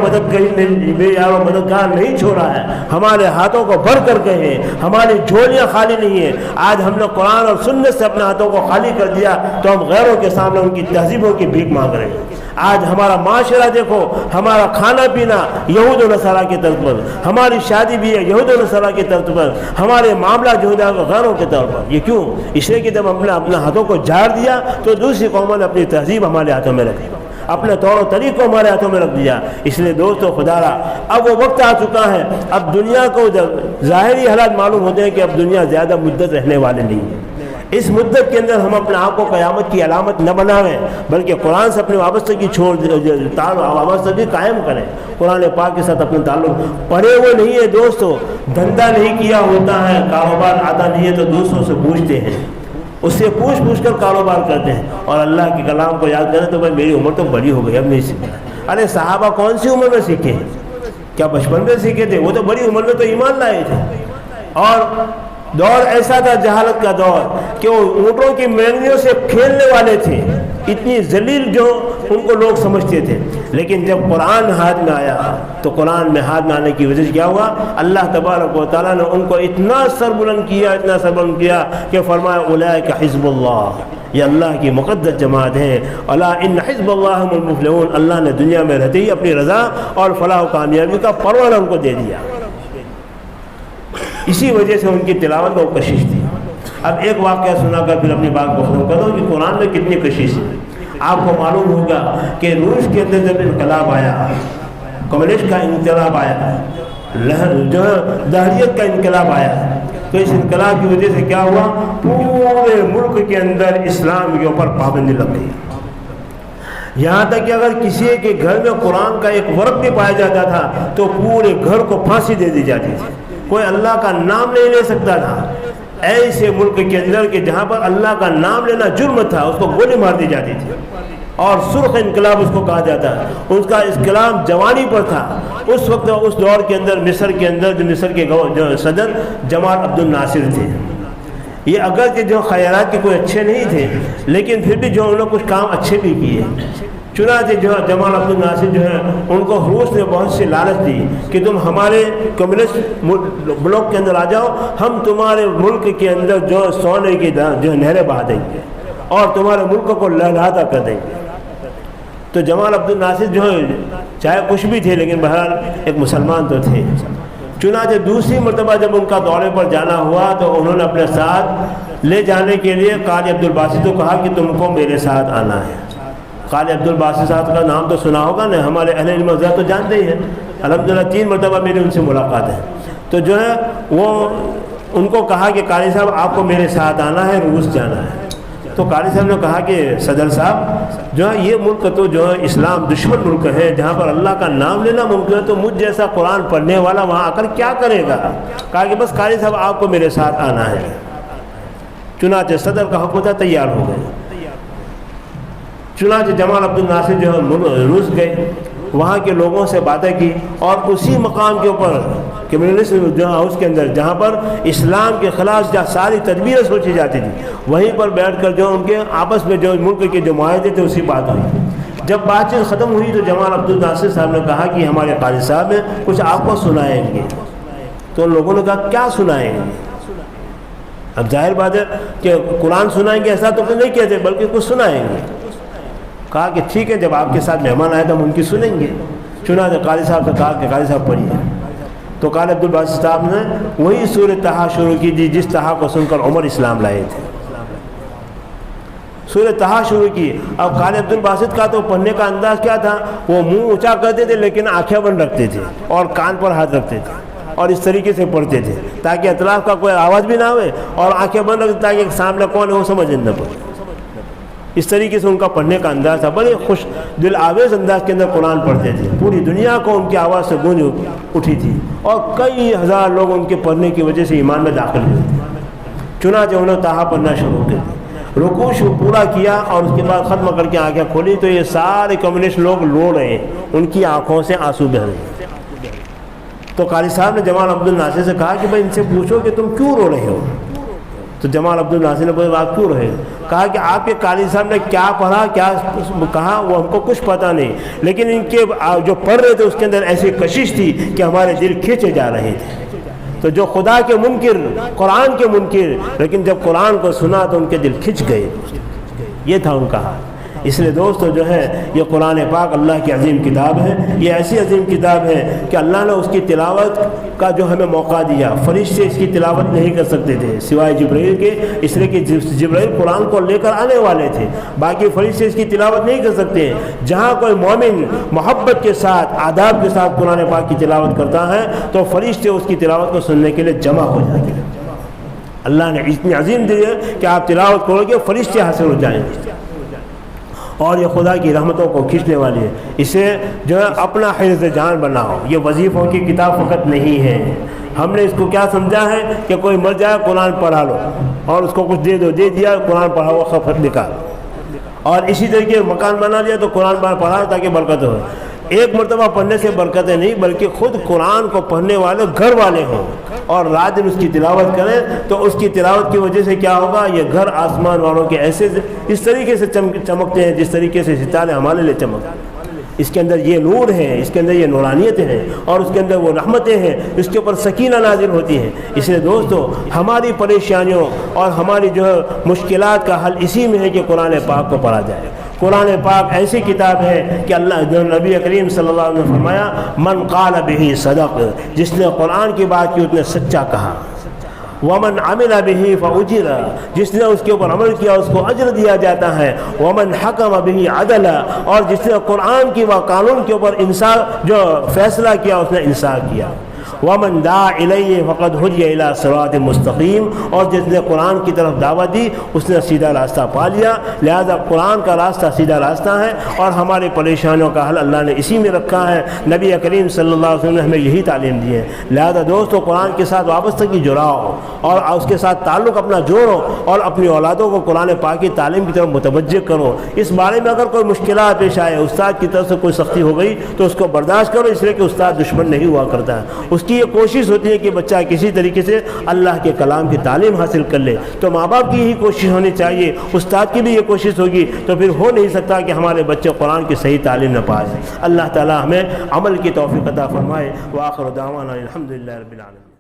مددگار نہیں چھوڑا ہے، ہمارے ہاتھوں کو بھر کر کے ہیں، ہماری جھولیاں خالی نہیں ہیں۔ آج ہم نے قرآن اور سنت سے اپنے ہاتھوں کو خالی کر دیا تو ہم غیروں کے سامنے ان کی تہذیبوں کی بھیک مانگ رہے ہیں۔ آج ہمارا معاشرہ دیکھو، ہمارا کھانا پینا یہود و نصارہ کی طرز پر، ہماری شادی بھی ہے یہود و نصارہ کی طرز پر، ہمارے معاملہ جو ہے غیروں کے طور پر۔ یہ کیوں؟ اس لیے کہ جب ہم نے اپنے ہاتھوں کو جھاڑ دیا تو دوسری قوموں نے اپنی تہذیب ہمارے ہاتھوں میں رکھی، اپنے طور و طریق کو ہمارے ہاتھوں میں رکھ دیا۔ اس لیے دوستو خدا را، اب وہ وقت آ چکا ہے، اب دنیا کو ظاہری حالات معلوم ہوتے ہیں کہ اب دنیا زیادہ مدت رہنے والے نہیں ہے۔ اس مدت کے اندر ہم اپنے آپ کو قیامت کی علامت نہ بنائیں، بلکہ قرآن سے اپنی وابستگی وابستگی قائم کریں، قرآن پاک کے ساتھ اپنے تعلق۔ پڑھے ہوئے نہیں ہے دوستو، دھندا نہیں کیا ہوتا ہے، کاروبار آتا نہیں ہے تو دوسروں سے پوچھتے ہیں، اس سے پوچھ کر کاروبار کرتے ہیں، اور اللہ کے کلام کو یاد کریں تو بھائی میری عمر تو بڑی ہو گئی، اب نہیں سیکھنا۔ ارے صحابہ کون سی عمر میں سیکھے؟ کیا بچپن میں سیکھے تھے؟ وہ تو بڑی عمر میں تو ایمان لائے تھے۔ اور دور ایسا تھا جہالت کا دور کہ وہ اونٹوں کی مینگنیوں سے کھیلنے والے تھے، اتنی ذلیل جو ان کو لوگ سمجھتے تھے۔ لیکن جب قرآن ہاتھ میں آیا تو قرآن میں ہاتھ میں آنے کی وجہ سے کیا ہوا؟ اللہ تبارک و تعالیٰ نے ان کو اتنا سربلند کیا کہ فرمایا اولئک حزب اللہ، یہ اللہ کی مقدس جماعت ہے، الا ان حزب اللہ هم المفلحون۔ اللہ نے دنیا میں رہتے ہی اپنی رضا اور فلاح و کامیابی کا پروانہ ان کو دے دیا۔ اسی وجہ سے ان کی تلاوت میں کشش تھی۔ اب ایک واقعہ سنا کر پھر اپنی بات کو ختم کروں کہ قرآن میں کتنی کشش ہے۔ آپ کو معلوم ہوگا کہ روس کے اندر جب انقلاب آیا، کمیونسٹ کا انقلاب آیا، جو دہریت کا انقلاب آیا، تو اس انقلاب کی وجہ سے کیا ہوا؟ پورے ملک کے اندر اسلام کے اوپر پابندی لگ گئی۔ یہاں تک کہ اگر کسی کے گھر میں قرآن کا ایک ورق بھی پایا جاتا تھا تو پورے گھر کو پھانسی دے دی جاتی تھی، کوئی اللہ کا نام نہیں لے سکتا تھا۔ ایسے ملک کے اندر کہ جہاں پر اللہ کا نام لینا جرم تھا، اس کو گولی مار دی جاتی تھی، اور سرخ انقلاب اس کو کہا جاتا ہے۔ اس کا انقلاب جوانی پر تھا۔ اس وقت اس دور کے اندر مصر کے اندر جو مصر کے جو صدر جمال عبد الناصر تھے، یہ اگرچہ جو خیالات کے کوئی اچھے نہیں تھے لیکن پھر بھی جو انہوں نے کچھ کام اچھے بھی کیے۔ چنانچہ جو جمال عبد الناصر جو ہے ان کو روس نے بہت سی لالچ دی کہ تم ہمارے کمیونسٹ بلاک کے اندر آ جاؤ، ہم تمہارے ملک کے اندر جو سونے کی جو نہریں بہا دیں گے اور تمہارے ملک کو لہلہاتا کر دیں گے۔ تو جمال عبد الناصر جو ہے چاہے کچھ بھی تھے لیکن بہرحال ایک مسلمان تو تھے۔ چنانچہ دوسری مرتبہ جب ان کا دورے پر جانا ہوا تو انہوں نے اپنے ساتھ لے جانے کے لیے قاضی عبد الباسط کو کہا کہ تم کو میرے ساتھ آنا ہے۔ قاضی عبد الباسط صاحب کا نام تو سنا ہوگا نا، ہمارے اہل علم حضرات تو جانتے ہی ہیں، الحمدللہ 3 مرتبہ میری ان سے ملاقات ہے۔ تو جو ہے وہ ان کو کہا کہ قاضی صاحب آپ کو میرے ساتھ آنا ہے، روس جانا ہے۔ تو قاری صاحب نے کہا کہ صدر صاحب جو ہے یہ ملک تو جو ہے اسلام دشمن ملک ہے، جہاں پر اللہ کا نام لینا ممکن ہے، تو مجھ جیسا قرآن پڑھنے والا وہاں آ کر کیا کرے گا؟ کہا کہ بس قاری صاحب آپ کو میرے ساتھ آنا ہے۔ چنانچہ صدر کا حکم تھا، تیار ہو گئے۔ چنانچہ جمال عبد الناصر جو ہے روس گئے، وہاں کے لوگوں سے باتیں کی، اور اسی مقام کے اوپر کمیونسٹ جو ہاؤس کے اندر جہاں پر اسلام کے خلاف جہاں ساری تدبیریں سوچی جاتی تھی، وہیں پر بیٹھ کر جو ان کے آپس میں جو ملک کے جو معاہدے تھے اسی بات ہوئی۔ جب بات چیت ختم ہوئی تو جمال عبد الناصر صاحب نے کہا کہ ہمارے قاری صاحب ہیں، کچھ آپ کو سنائیں گے۔ تو لوگوں نے کہا کیا سنائیں گے؟ اب ظاہر بات ہے کہ قرآن سنائیں گے ایسا تو نہیں کہتے، بلکہ کچھ سنائیں گے۔ کہا کہ ٹھیک ہے، جب آپ کے ساتھ مہمان آئے تو ہم ان کی سنیں گے۔ چنانچہ قاری صاحب سے کہا کہ قاری صاحب پڑھیے۔ تو قاری عبد الباسط صاحب نے وہی سورہ طٰہٰ شروع کی تھی جس طٰہٰ کو سن کر عمر اسلام لائے تھے۔ سورہ طٰہٰ شروع کی۔ اب قاری عبد الباسط کا تو پڑھنے کا انداز کیا تھا، وہ منہ اونچا کرتے تھے لیکن آنکھیں بند رکھتے تھے اور کان پر ہاتھ رکھتے تھے، اور اس طریقے سے پڑھتے تھے تاکہ اطراف کا کوئی آواز بھی نہ ہوئے، اور آنکھیں بند رکھتے تاکہ سامنے کون ہے وہ سمجھ نہ پڑے۔ اس طریقے سے ان کا پڑھنے کا انداز تھا، بڑے خوش دل آویز انداز کے اندر قرآن پڑھتے تھے۔ پوری دنیا کو ان کی آواز سے گونج اٹھی تھی، اور کئی ہزار لوگ ان کے پڑھنے کی وجہ سے ایمان میں داخل ہوئے تھے۔ چنانچہ انہوں نے طٰہٰ پڑھنا شروع کر رکوع پورا کیا، اور اس کے بعد ختم کر کے آنکھیں کھولی تو یہ سارے کمیونسٹ لوگ رو رہے ہیں، ان کی آنکھوں سے آنسو بہہ رہے ہیں۔ تو قاری صاحب نے جمال عبد الناصر سے کہا کہ بھائی ان سے پوچھو کہ تم کیوں رو رہے ہو؟ تو جمال عبد الناصر نے بولا آپ کیوں رہے؟ کہا کہ آپ کے قاری صاحب نے کیا پڑھا، کیا کہا، وہ ہم کو کچھ پتہ نہیں، لیکن ان کے جو پڑھ رہے تھے اس کے اندر ایسی کشش تھی کہ ہمارے دل کھینچے جا رہے تھے۔ تو جو خدا کے منکر، قرآن کے منکر، لیکن جب قرآن کو سنا تو ان کے دل کھنچ گئے۔ یہ تھا ان کا حال۔ اس لیے دوستو جو ہے یہ قرآن پاک اللہ کی عظیم کتاب ہے، یہ ایسی عظیم کتاب ہے کہ اللہ نے اس کی تلاوت کا جو ہمیں موقع دیا۔ فرشتے اس کی تلاوت نہیں کر سکتے تھے سوائے جبرائیل کے، اس لیے کہ جبرائیل قرآن کو لے کر آنے والے تھے، باقی فرشتے اس کی تلاوت نہیں کر سکتے۔ جہاں کوئی مومن محبت کے ساتھ، آداب کے ساتھ قرآن پاک کی تلاوت کرتا ہے تو فرشتے اس کی تلاوت کو سننے کے لیے جمع ہو جاتے ہیں۔ اللہ نے اتنی عظیم دی ہے کہ آپ تلاوت کرو گے فرشتے حاصل ہو جائیں گے، اور یہ خدا کی رحمتوں کو کھینچنے والی ہے۔ اسے جو ہے اپنا حفظ جان بناؤ۔ یہ وظیفوں کی کتاب فقط نہیں ہے۔ ہم نے اس کو کیا سمجھا ہے کہ کوئی مر جائے قرآن پڑھا لو، اور اس کو کچھ دے دو، دے دیا قرآن پڑھا ہوا خط نکال، اور اسی طریقے مکان بنا لیا تو قرآن پڑھا تاکہ برکت ہو۔ ایک مرتبہ پڑھنے سے برکتیں نہیں، بلکہ خود قرآن کو پڑھنے والے گھر والے ہوں اور رات دن اس کی تلاوت کریں، تو اس کی تلاوت کی وجہ سے کیا ہوگا، یہ گھر آسمان والوں کے ایسے اس طریقے سے چمکتے ہیں جس طریقے سے ستارے ہمارے لیے چمکتے ہیں۔ اس کے اندر یہ نور ہے، اس کے اندر یہ نورانیت ہے، اور اس کے اندر وہ رحمتیں ہیں، اس کے اوپر سکینہ نازل ہوتی ہیں۔ اس لیے دوستو ہماری پریشانیوں اور ہماری جو ہے مشکلات کا حل اسی میں ہے کہ قرآن پاک کو پڑھا جائے۔ قرآن پاک ایسی کتاب ہے کہ اللہ جو نبی کریم صلی اللہ علیہ وسلم نے فرمایا من قال بہ صدق، جس نے قرآن کی بات کی اس نے سچا کہا۔ ومن عمل به فاجر، جس نے اس کے اوپر عمل کیا اس کو اجر دیا جاتا ہے۔ ومن حکم به عدل، اور جس نے قرآن کی و قانون کے اوپر انصاف جو فیصلہ کیا اس نے انصاف کیا۔ ومن دعا الیہ فقد ہدی الی صراط مستقیم، اور جس نے قرآن کی طرف دعوت دی اس نے سیدھا راستہ پا لیا۔ لہذا قرآن کا راستہ سیدھا راستہ ہے، اور ہماری پریشانیوں کا حل اللہ نے اسی میں رکھا ہے۔ نبی کریم صلی اللہ علیہ وسلم نے ہمیں یہی تعلیم دی ہے۔ لہذا دوستو قرآن کے ساتھ وابستگی جڑاؤ، اور اس کے ساتھ تعلق اپنا جوڑو، اور اپنی اولادوں کو قرآن پاک کی تعلیم کی طرف متوجہ کرو۔ اس بارے میں اگر کوئی مشکلات پیش آئے، استاد کی طرف سے کوئی سختی ہو گئی تو اس کو برداشت کرو، اس لیے کہ استاد دشمن نہیں ہوا کرتا ہے۔ اس کی یہ کوشش ہوتی ہے کہ بچہ کسی طریقے سے اللہ کے کلام کی تعلیم حاصل کر لے، تو ماں باپ کی یہی کوشش ہونی چاہیے، استاد کی بھی یہ کوشش ہوگی، تو پھر ہو نہیں سکتا کہ ہمارے بچے قرآن کی صحیح تعلیم نہ پائیں۔ اللہ تعالی ہمیں عمل کی توفیق عطا فرمائے۔ وآخر دعوانا الحمدللہ رب العالمین۔